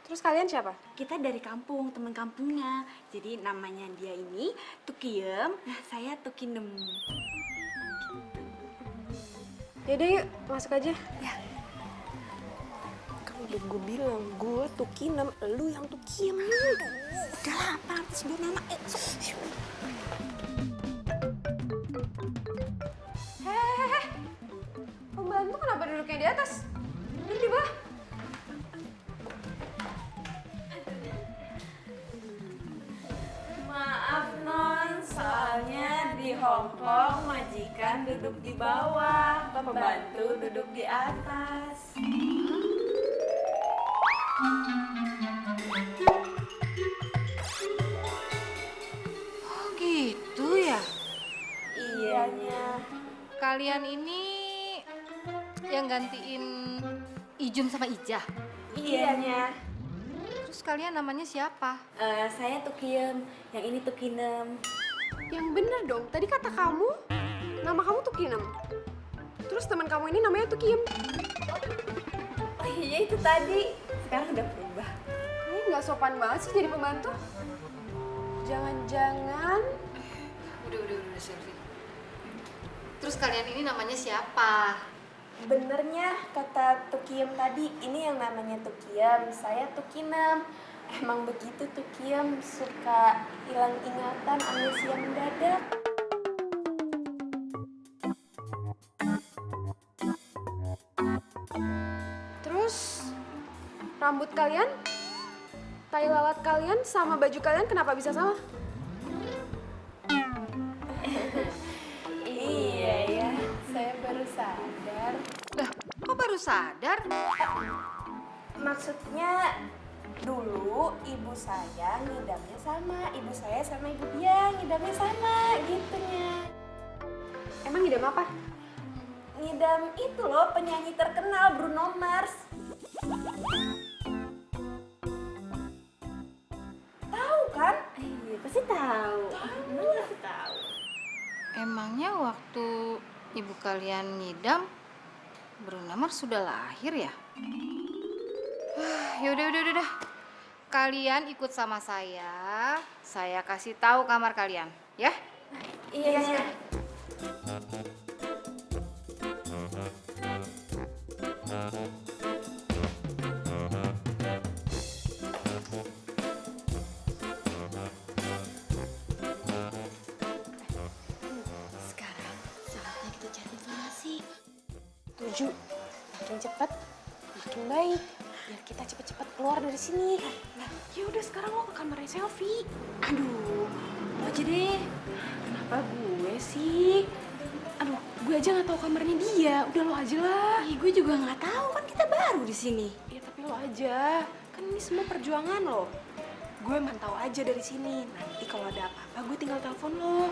Terus kalian siapa? Kita dari kampung, teman kampungnya. Jadi namanya dia ini Tukiem, nah saya Tukinem. Yaudah yuk, masuk aja. Ya. Kan udah gue bilang, gue Tukinem, lu yang Tukiem. Udah lah, apa sebut nama? Pembantu kenapa duduknya di atas? Duduk di bawah. Maaf Non, soalnya di Hong Kong majikan duduk di bawah. pembantu duduk di atas. Oh gitu ya. Iyanya. Kalian ini yang gantiin Ijum sama Ijah. Iyanya. Terus kalian namanya siapa? Saya Tukiem, yang ini Tukinem. Yang bener dong, tadi kata kamu, nama kamu tuh Kinem. Terus teman kamu ini namanya tuh Kiem. Oh iya itu tadi, sekarang udah berubah. Ini nggak sopan banget sih jadi pembantu. Jangan-jangan Udah Selvi. Terus kalian ini namanya siapa? Benernya kata Tukiem tadi, ini yang namanya Tukiem, saya Tukinem. Emang begitu Tukiem, suka hilang ingatan, amnesia mendadak. terus rambut kalian, tai lalat kalian sama baju kalian kenapa bisa sama? Iya ya, saya baru sadar. Lah, kok baru sadar? Maksudnya dulu ibu saya ngidamnya sama, ibu saya sama ibu dia ngidamnya sama gitunya. Emang ngidam apa? Ngidam itu loh penyanyi terkenal Bruno Mars. Tahu kan? Iya pasti tahu. Pasti tahu. Emangnya waktu ibu kalian ngidam, Bruno Mars sudah lahir ya? Yaudah. Kalian ikut sama saya kasih tahu kamar kalian, ya? Iya. Sekarang saatnya kita cari informasi. Tujuh, makin cepat makin baik. Biar kita cepet-cepet keluar dari sini. Ya udah sekarang lo ke kamarnya Selfie. Aduh, lo aja deh. Kenapa gue sih? Aduh, gue aja nggak tahu kamarnya dia. Udah lo aja lah. Ih, gue juga nggak tahu kan kita baru di sini. Ya tapi lo aja. Kan ini semua perjuangan lo. Gue mantau aja dari sini. Nanti kalau ada apa-apa gue tinggal telepon lo.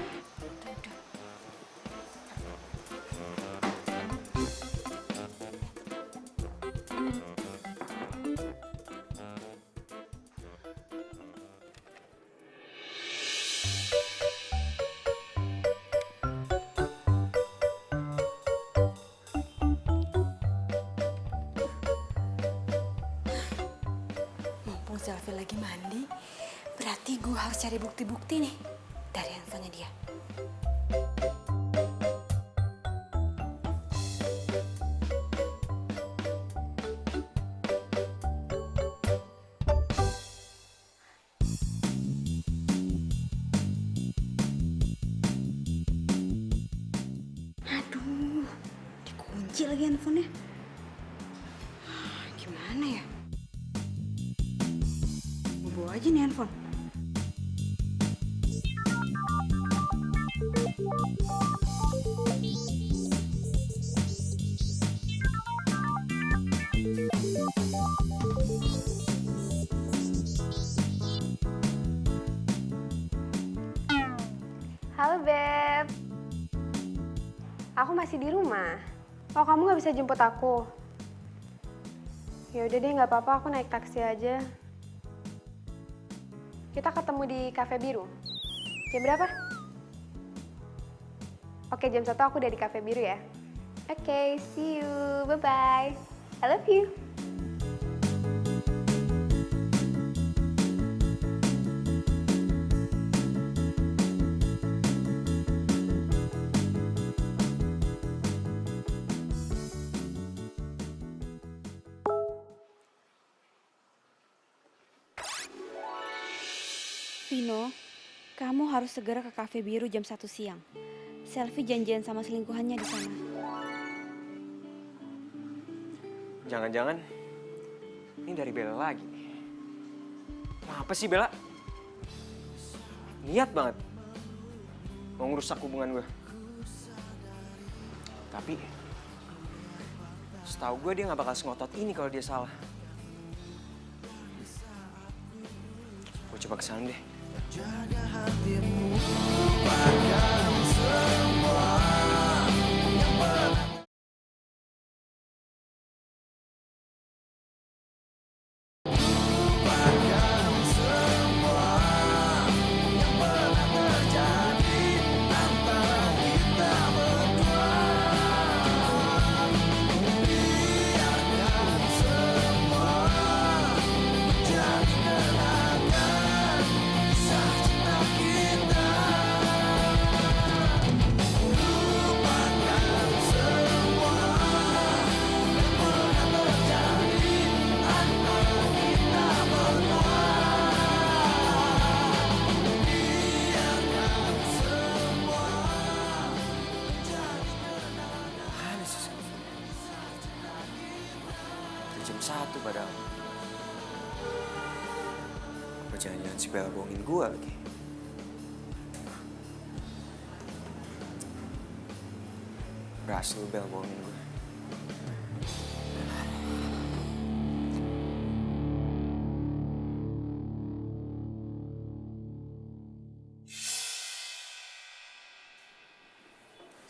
Mumpung Selfie lagi mandi, berarti gue harus cari bukti-bukti nih dari handphonenya dia. Aduh, dikunci lagi handphonenya. Gimana ya? Gue bawa aja nih handphone. Halo Beb. Aku masih di rumah. Oh kamu nggak bisa jemput aku? Ya udah deh nggak apa-apa, aku naik taksi aja. Kita ketemu di Cafe Biru. Jam berapa? Oke, jam 1 aku udah di Cafe Biru ya. Oke, see you. Bye-bye. I love you. Vino, kamu harus segera ke Cafe Biru jam 1 siang. Selfie janjian sama selingkuhannya di sana. Jangan-jangan ini dari Bella lagi. Kenapa sih Bella? Niat banget mau ngerusak hubungan gue. Tapi Setahu gue dia nggak bakal sengotot ini kalau dia salah. Gue coba kesana deh. Jaga hatimu, lupakan semua yang pernah. Lupakan semua yang pernah terjadi antara kita berdua. Biarkan semua menjadi kenangan kisah cinta kita. Lupakan semua yang pernah terjadi antara kita berdua. Biarkan semua menjadi kenangan. Mana sih Selvi? Udah jam 1 padahal. Apa jangan-jangan si Bella bohongin gue lagi? Berhasil Bella bohongin gue.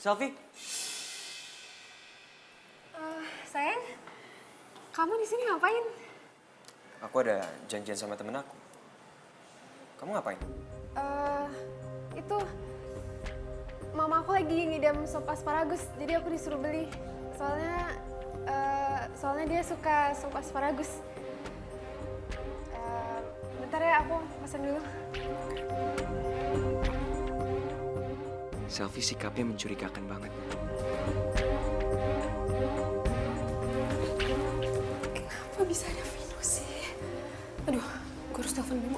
Selvi, Sayang, kamu di sini ngapain? aku ada janjian sama temen aku. Kamu ngapain? Itu mama aku lagi ngidam sop asparagus, jadi aku disuruh beli. Soalnya dia suka sop asparagus. Bentar ya, aku pesan dulu. Selvi sikapnya mencurigakan banget. Kenapa bisa ada Vino sih? Aduh, gue harus telepon Bimo.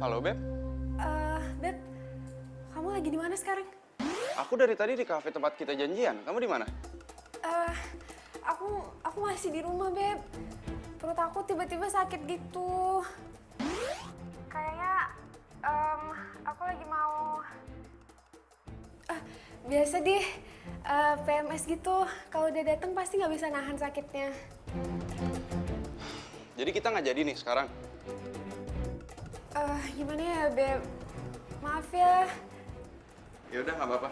Halo, Beb. Beb, kamu lagi di mana sekarang? Aku dari tadi di kafe tempat kita janjian. Kamu di mana? Aku masih di rumah, Beb. Perut aku tiba-tiba sakit gitu. Kayaknya aku lagi mau biasa deh PMS gitu. Kalau udah datang pasti nggak bisa nahan sakitnya. Jadi kita nggak jadi nih sekarang. Gimana ya, Beb? Maaf ya. Ya udah nggak apa-apa.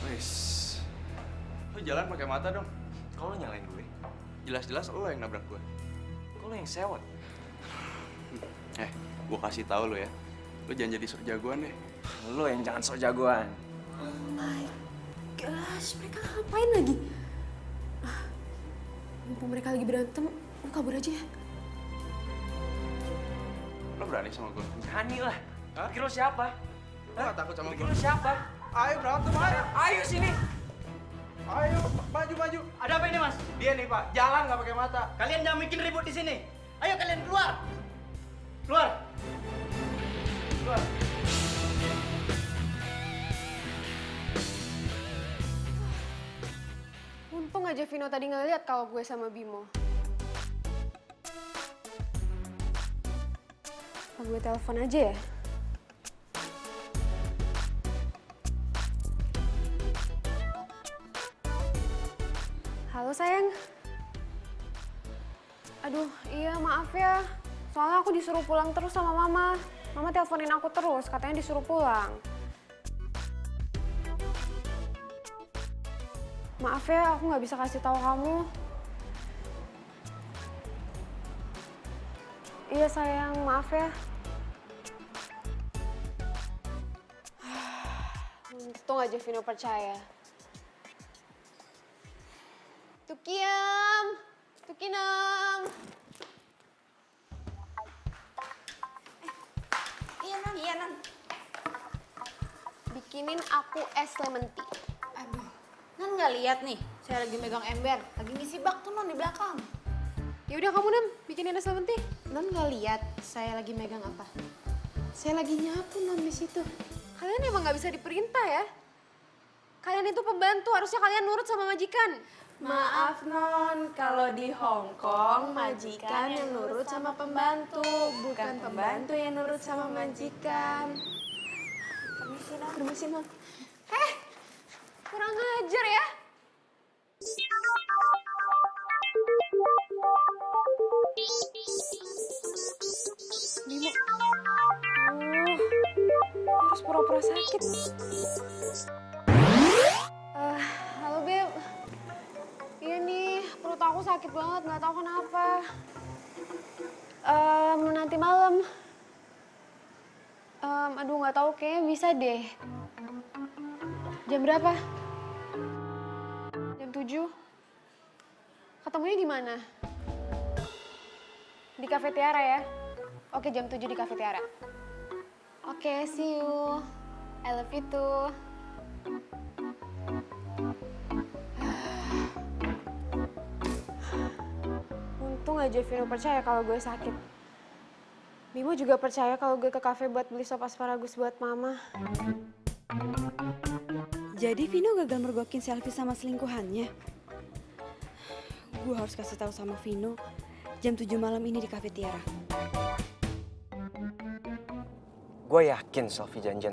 Wes, lu jalan pakai mata dong. Kok lo nyalain gue? Jelas-jelas lo yang nabrak gue. Kok lo yang sewot? Gue kasih tahu lo ya. Lo jangan jadi sok jagoan deh. Lo yang jangan sok jagoan. Oh my gosh, mereka ngapain lagi? Mumpung mereka lagi berantem, lu kabur aja ya. Lo berani sama gue? Berani lah. Pikir lo siapa? Lo gak takut sama Pikir gue? lo siapa? Ayo berantem, ayo. Ayo sini. Ayo, maju. Ada apa ini, Mas? Dia nih Pak, jalan nggak pakai mata. Kalian jangan bikin ribut di sini. Ayo kalian keluar. Keluar. Keluar. Untung aja Vino tadi nggak lihat kalau gue sama Bimo. Apa gue telepon aja ya? Halo sayang. Aduh, iya maaf ya. Soalnya aku disuruh pulang terus sama mama. Mama teleponin aku terus, katanya disuruh pulang. Maaf ya, aku nggak bisa kasih tahu kamu. Iya sayang, maaf ya. Untung aja Vino percaya. Tukiem, Tukinem. Iya, Non. Bikinin aku es lemon tea. Aduh, Non nggak lihat nih. Saya lagi megang ember, lagi ngisi bak tuh Non di belakang. Ya udah kamu Nem, bikinin es lemon tea. Non nggak lihat saya lagi megang apa? Saya lagi nyapu Non di situ. Kalian emang nggak bisa diperintah ya? Kalian itu pembantu, harusnya kalian nurut sama majikan. Maaf non, kalau di Hong Kong majikan yang nurut sama pembantu, bukan pembantu yang nurut sama majikan. Permisi non. Permisi non. Kurang ajar ya. Bimo. Harus pura-pura sakit. Halo Beb. Iya nih, perut aku sakit banget, nggak tahu kenapa. Nanti malam. Aduh nggak tahu, kayaknya bisa deh. Jam berapa? Jam 7? Ketemunya di mana? Di Cafe Tiara ya? Oke, jam 7 di Cafe Tiara. Oke, see you. I love you too. Untung aja Vino percaya kalau gue sakit. Bimo juga percaya kalau gue ke kafe buat beli sop asparagus buat mama. Jadi Vino gagal mergokin selfie sama selingkuhannya. Gue harus kasih tahu sama Vino jam 7 malam ini di Cafe Tiara. Gue yakin Sofi janjian.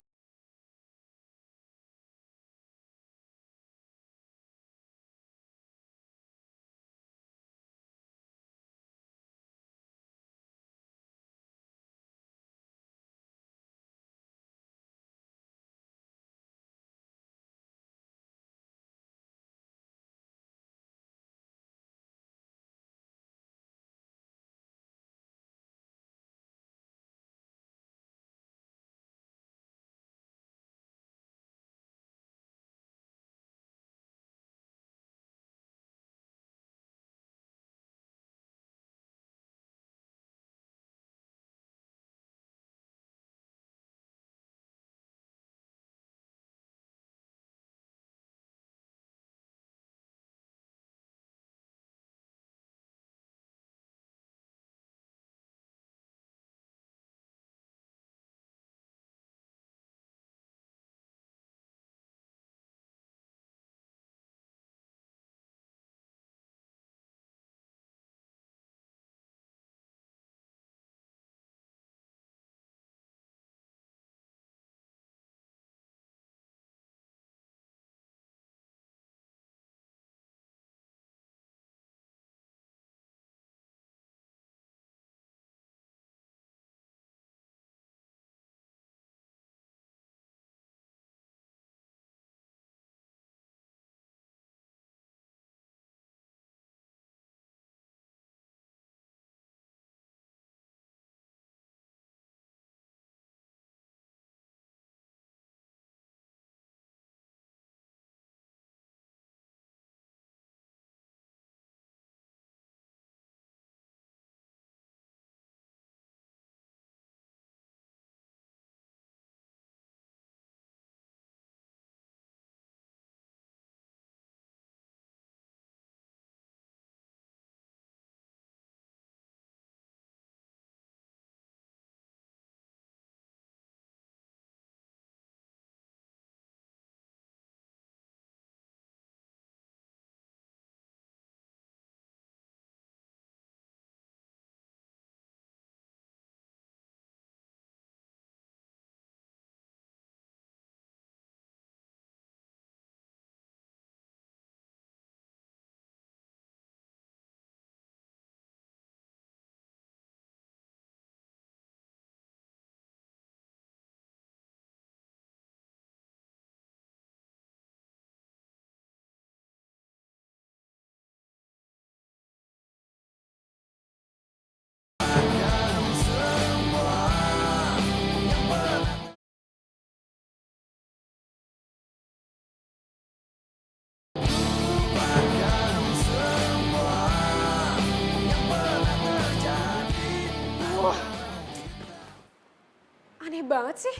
Aneh banget sih.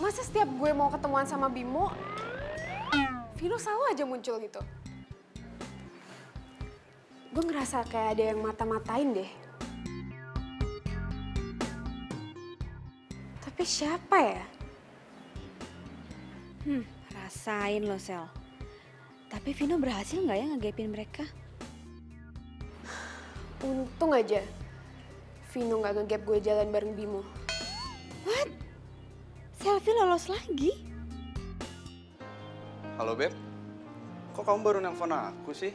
Masa setiap gue mau ketemuan sama Bimo, Vino selalu aja muncul gitu. Gue ngerasa kayak ada yang mata-matain deh. Tapi siapa ya? Rasain lo, Sel. Tapi Vino berhasil nggak ya ngegapin mereka? Untung aja Vino nggak ngegap gue jalan bareng Bimo. What? Selfie lolos lagi? Halo, Beb. Kok kamu baru nelpon aku sih?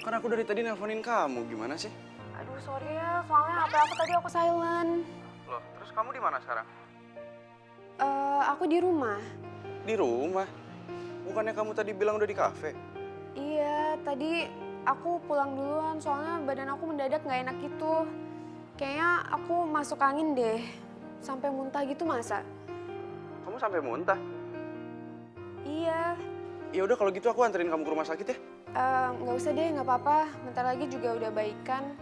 Kan aku dari tadi nelponin kamu, gimana sih? Aduh sorry ya, soalnya HP aku tadi aku silent. Loh, terus kamu di mana sekarang? Aku di rumah. Di rumah? Bukannya kamu tadi bilang udah di kafe? Iya, tadi aku pulang duluan soalnya badan aku mendadak nggak enak gitu. Kayaknya aku masuk angin deh, sampai muntah gitu masa? Kamu sampai muntah? Iya. Ya udah kalau gitu aku anterin kamu ke rumah sakit ya. Nggak usah deh, nggak apa-apa. Bentar lagi juga udah baikan.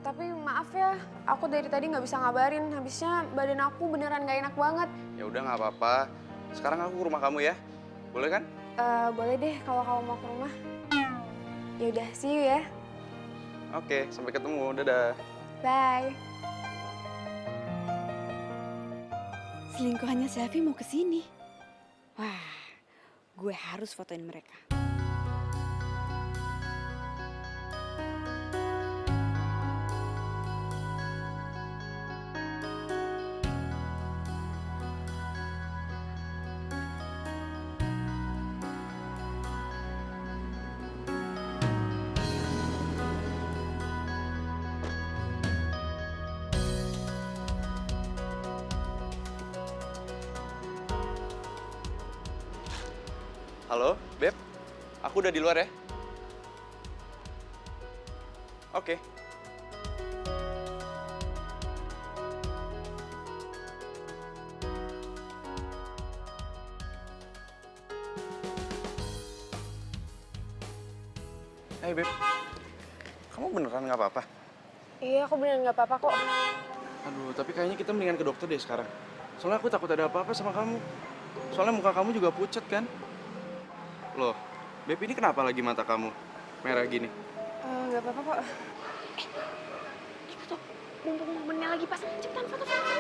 Tapi maaf ya, aku dari tadi nggak bisa ngabarin. Habisnya badan aku beneran nggak enak banget. Ya udah nggak apa-apa. Sekarang aku ke rumah kamu ya. Boleh kan? Boleh deh kalau kamu mau ke rumah. Ya udah, see you ya. Oke, sampai ketemu. Dadah. Bye. Selingkuhannya Selfie mau kesini. Wah, gue harus fotoin mereka. Halo, Beb. Aku udah di luar ya. Oke. Hey, Beb. Kamu beneran nggak apa-apa? Iya, aku beneran nggak apa-apa kok. Aduh, tapi kayaknya kita mendingan ke dokter deh sekarang. Soalnya aku takut ada apa-apa sama kamu. Soalnya muka kamu juga pucat kan? Loh, Beb ini kenapa lagi mata kamu merah gini? Nggak apa-apa kok. Itu tuh, mumpung momennya lagi pas. Cepetan foto-foto.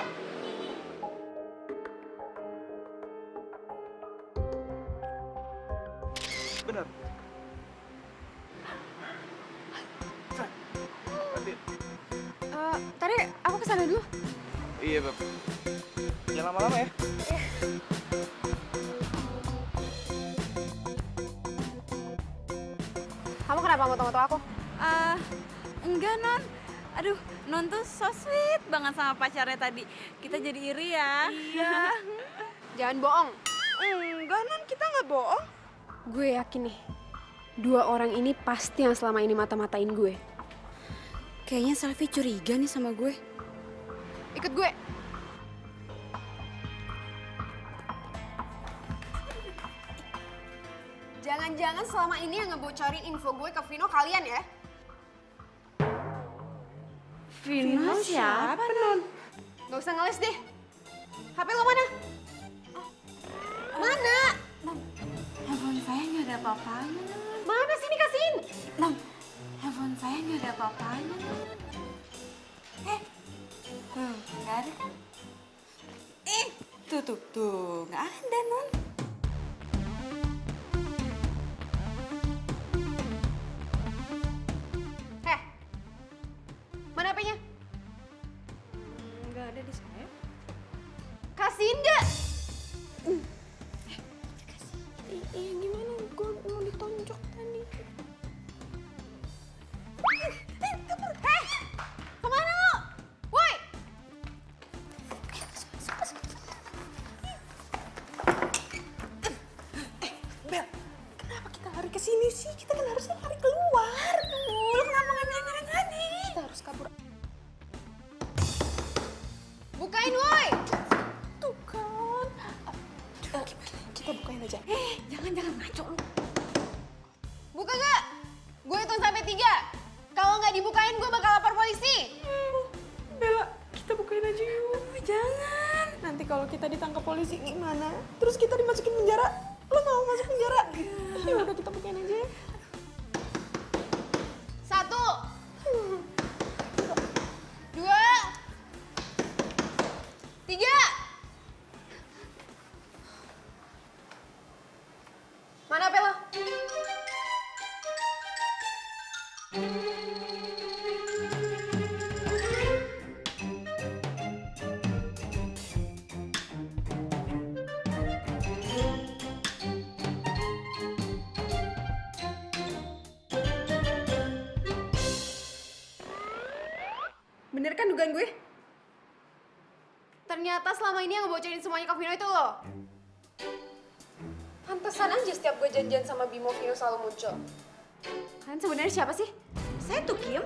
Bener. Tadi aku kesana dulu. Iya, Beb. Jangan lama-lama ya. Kamu kenapa moto-moto aku? Enggak, Non. Aduh, Non tuh so sweet banget sama pacarnya tadi. Kita jadi iri ya. Iya. Jangan bohong. Enggak, Non, kita nggak bohong. Gue yakin nih, dua orang ini pasti yang selama ini mata-matain gue. Kayaknya Selfie curiga nih sama gue. Ikut gue. Jangan-jangan selama ini yang ngebocorin info gue ke Vino kalian ya? Vino siapa, Non? Gak usah ngeles deh. HP lo mana? Mana? Handphone saya nggak ada apa-apanya, Non. Mana sini kasihin? Non, handphone saya nggak ada apa-apanya, Non. Tuh, nggak ada kan? Tuh, nggak ada, Non. Mana HP-nya? Nggak ada di saya. Kasihin gak? Iya gimana? Gue mau ditonjok tadi. Kemana lo? Woi! Bel, kenapa kita lari ke sini sih? Kita kan harusnya lari keluar. Lu kenapa nggak bilang tadi? Kita harus kabur. Bukain, woi! Tuh kan. Kita bukain aja. Jangan ngaco lu. Buka gak? Gue hitung sampai 3. Kalau nggak dibukain, gue bakal lapor polisi. Bella, kita bukain aja yuk. Jangan. Nanti kalau kita ditangkap polisi gimana? Terus kita dimasukin penjara. Lo mau masuk penjara? Ya udah kita bukain aja. 1, 2, 3. Mana HP lo? kan dugaan gue? Ternyata selama ini yang ngebocorin semuanya ke Vino itu lo. Pantesan aja setiap gue janjian sama Bimo, Vino selalu muncul. Kalian sebenarnya siapa sih? Saya Tukim.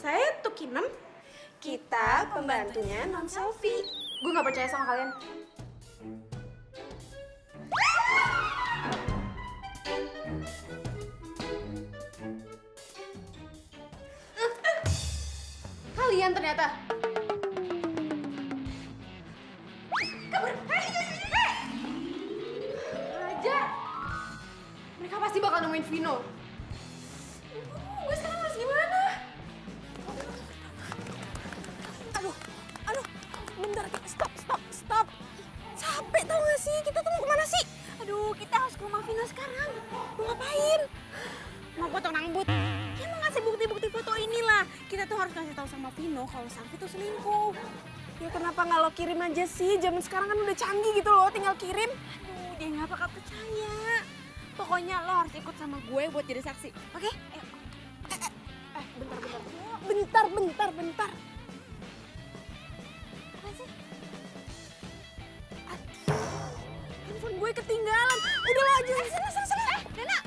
Saya Tukinem. Kita pembantunya non selfie. Gue gak percaya sama kalian. Kalian ternyata. Aja. Mereka pasti bakal nemuin Vino. Gue sekarang harus gimana? Aduh, bentar, stop. Capek tau gak sih? Kita tuh mau kemana sih? Aduh, kita harus ke rumah Vino sekarang. Mau ngapain? Mau potong rambut. Ya mau ngasih bukti-bukti foto inilah. Kita tuh harus kasih tahu sama Vino kalau Selfie tuh selingkuh. Ya kenapa nggak lo kirim aja sih? Zaman sekarang kan udah canggih gitu loh, tinggal kirim. Aduh, dia nggak bakal percaya. Pokoknya lo harus ikut sama gue buat jadi saksi, oke? Bentar. Apa sih? Aduh, handphone gue ketinggalan. Udah lo aja, sana. Nena.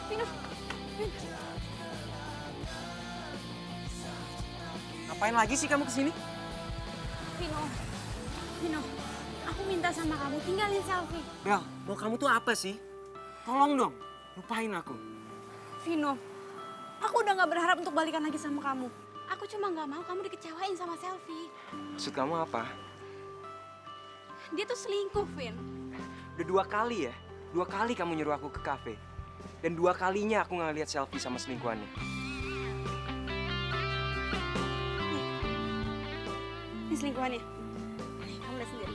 Vino. Ngapain lagi sih kamu kesini? Vino, aku minta sama kamu tinggalin Selfie. Bel, mau kamu tuh apa sih? Tolong dong, lupain aku. Vino, aku udah gak berharap untuk balikan lagi sama kamu. Aku cuma gak mau kamu dikecewain sama Selfie. Maksud kamu apa? Dia tuh selingkuh, Vin. Udah 2 kali ya? 2 kali kamu nyuruh aku ke kafe. Dan 2 kalinya aku nggak lihat Selfie sama selingkuhannya. Ini selingkuhannya. Nih, kamu lihat sendiri.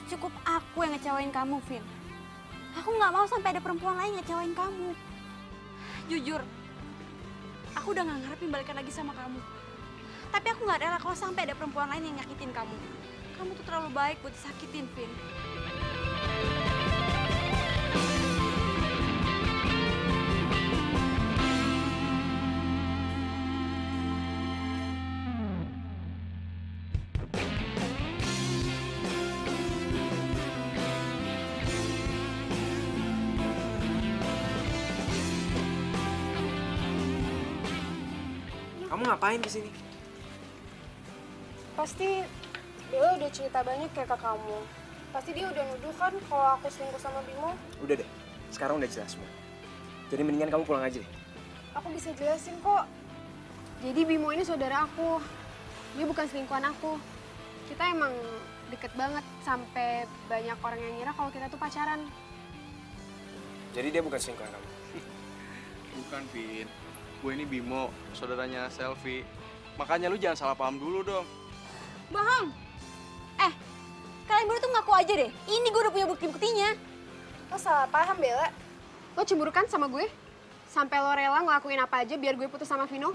Cukup aku yang ngecewain kamu, Vin. Aku nggak mau sampai ada perempuan lain ngecewain kamu. Jujur, aku udah nggak ngarepin balikan lagi sama kamu. Tapi aku nggak rela kalau sampai ada perempuan lain yang nyakitin kamu. Kamu tuh terlalu baik buat disakitin, Vin. Kamu ngapain di sini? Pasti Bella udah cerita banyak kayak ke kamu. Pasti dia udah nuduh kan kalau aku selingkuh sama Bimo. Udah deh, sekarang udah jelas semua. Jadi mendingan kamu pulang aja deh. Aku bisa jelasin kok. Jadi Bimo ini saudara aku. Dia bukan selingkuhan aku. Kita emang deket banget sampai banyak orang yang ngira kalau kita tuh pacaran. Jadi dia bukan selingkuhan kamu? Bukan, Vin. Gue ini Bimo, saudaranya Selfie. Makanya lu jangan salah paham dulu dong. Bohong! Kalian berdua tuh ngaku aja deh. Ini gue udah punya bukti-buktinya. Lo salah paham, Bella. Lo cemburu kan sama gue? Sampai lo rela ngelakuin apa aja biar gue putus sama Vino?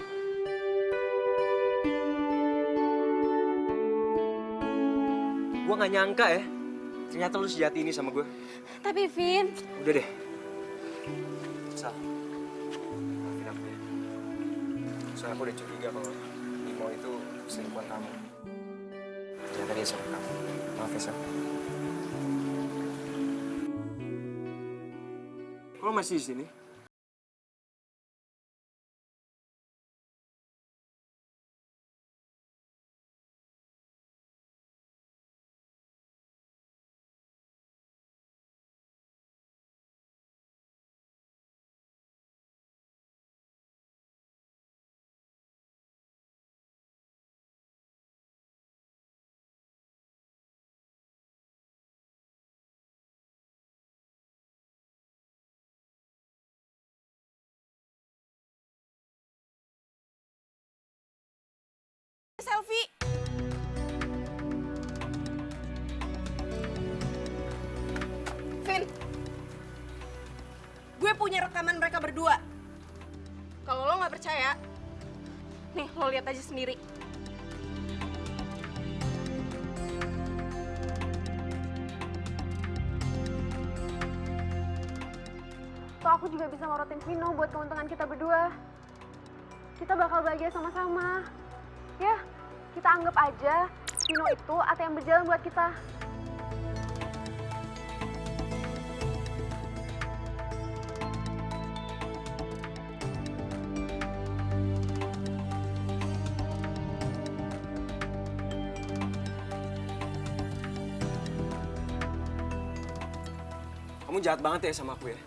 Gue gak nyangka ya. Ternyata lu sejati ini sama gue. Tapi, Vin, Udah deh. Sal. Maafin aku ya. Soalnya aku udah curiga kalau Bimo itu selingkuhan kamu. Ternyata dia sama kamu. Maaf ya, Sal. Kok lo masih di sini? selfie. Vin, gue punya rekaman mereka berdua. Kalau lo nggak percaya, nih lo lihat aja sendiri. Toh aku juga bisa morotin Vino buat keuntungan kita berdua. Kita bakal bahagia sama-sama. Ya, kita anggap aja Vino itu ATM berjalan buat kita. Kamu jahat banget ya sama aku ya.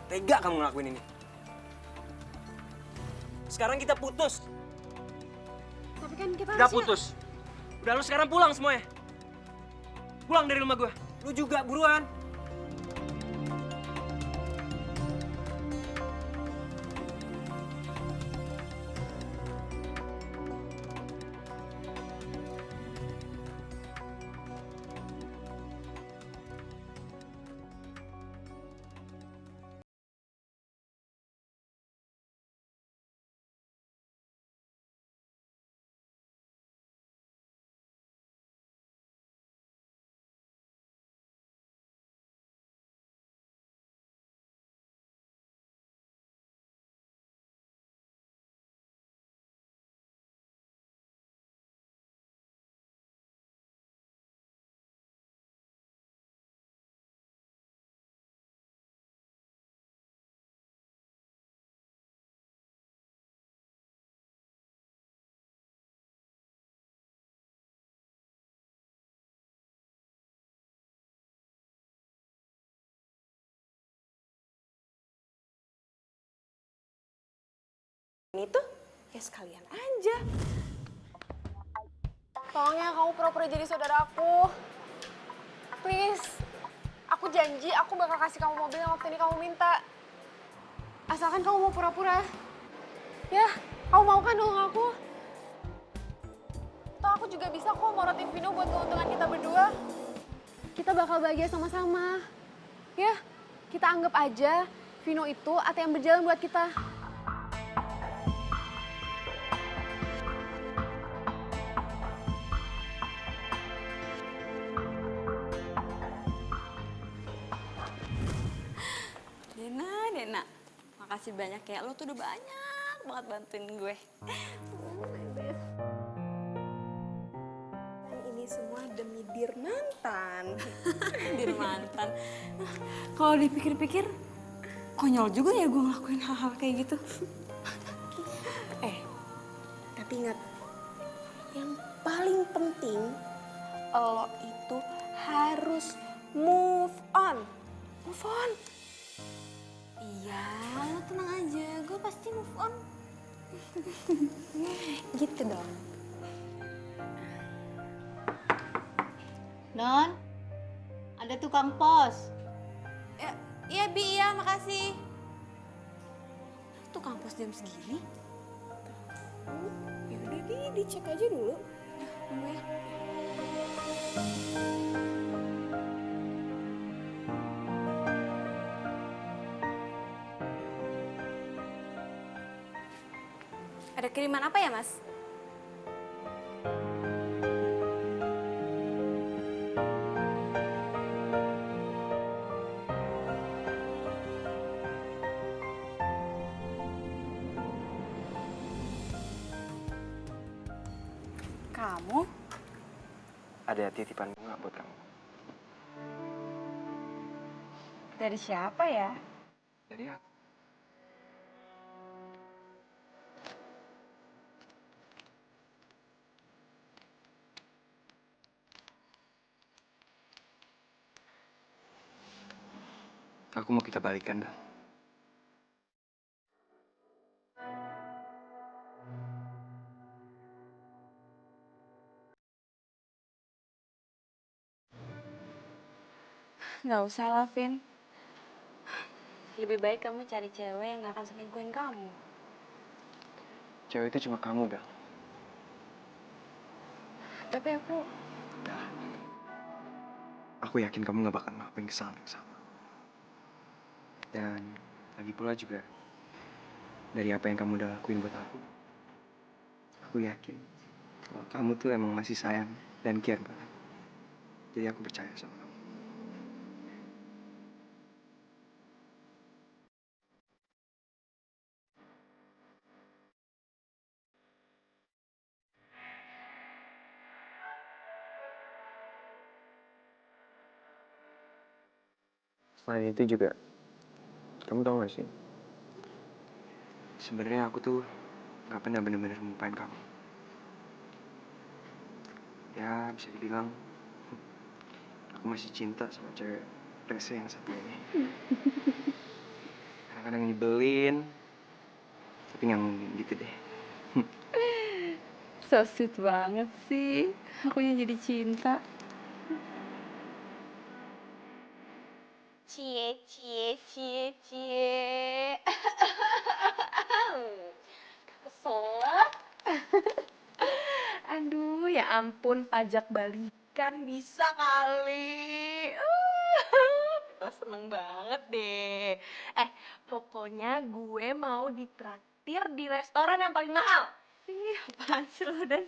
Tega kamu ngelakuin ini. Sekarang kita putus. Tapi kan kita Udah putus. Udah lu sekarang pulang semuanya. Pulang dari rumah gue. Lu juga buruan. Ini tuh ya sekalian aja. tolong ya kamu pura-pura jadi saudara aku. Please. Aku janji aku bakal kasih kamu mobil yang waktu ini kamu minta. Asalkan kamu mau pura-pura. Ya, kamu mau kan nolong aku? Toh aku juga bisa kok morotin Vino buat keuntungan kita berdua. Kita bakal bahagia sama-sama. Ya, kita anggap aja Vino itu ATM berjalan buat kita. Dena, makasih banyak ya. Lo tuh udah banyak banget bantuin gue. Dan ini semua demi dir mantan. Dir mantan. Kalau dipikir-pikir, konyol juga ya gue ngelakuin hal-hal kayak gitu. Tapi ingat, yang paling penting lo itu harus move on. Move on. Iya, lo tenang aja. Gue pasti move on. Gitu dong. Non, ada tukang pos. Iya, Bi, iya, makasih. Tuh kampus jam segini? Ya udah dicek aja dulu. Tunggu ya. Ada kiriman apa ya, Mas? Kamu? Ada titipan bunga buat kamu. Dari siapa ya? Dari aku. Aku mau kita balikan, dah. Nggak usah lah, Vin. Lebih baik kamu cari cewek yang nggak akan selingkuhin kamu. Cewek itu cuma kamu, Bel. Tapi aku Nah, aku yakin kamu gak bakal ngelakuin kesalahan yang sama. Dan lagi pula juga, dari apa yang kamu udah lakuin buat aku yakin kalau kamu tuh emang masih sayang dan care banget. Jadi aku percaya sama kamu. Selain itu juga, kamu tau gak sih? Sebenarnya aku tuh gak pernah bener-bener melupain kamu. Ya, bisa dibilang aku masih cinta sama cewek rese yang satu ini. Kadang-kadang nyebelin, tapi nggak gitu deh. so sweet banget sih. Akunya jadi cinta. Cie, cie, cie, cie. Keselak. Aduh, ya ampun, pajak balikan bisa kali. Kita seneng banget deh. Pokoknya gue mau ditraktir di restoran yang paling mahal. Ih, apaan sih lo, Dan?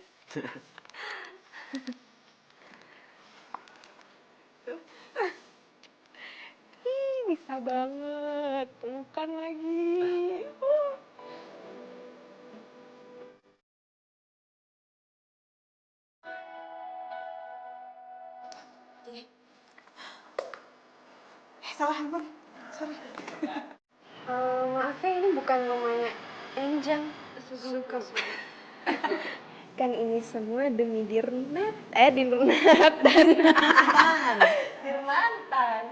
Ih, bisa banget. Pelukan lagi. Salah handphone. Sorry. Maaf ya, ini bukan rumahnya Enjang. Suka. Kan ini semua demi Dirnat dan Mantan.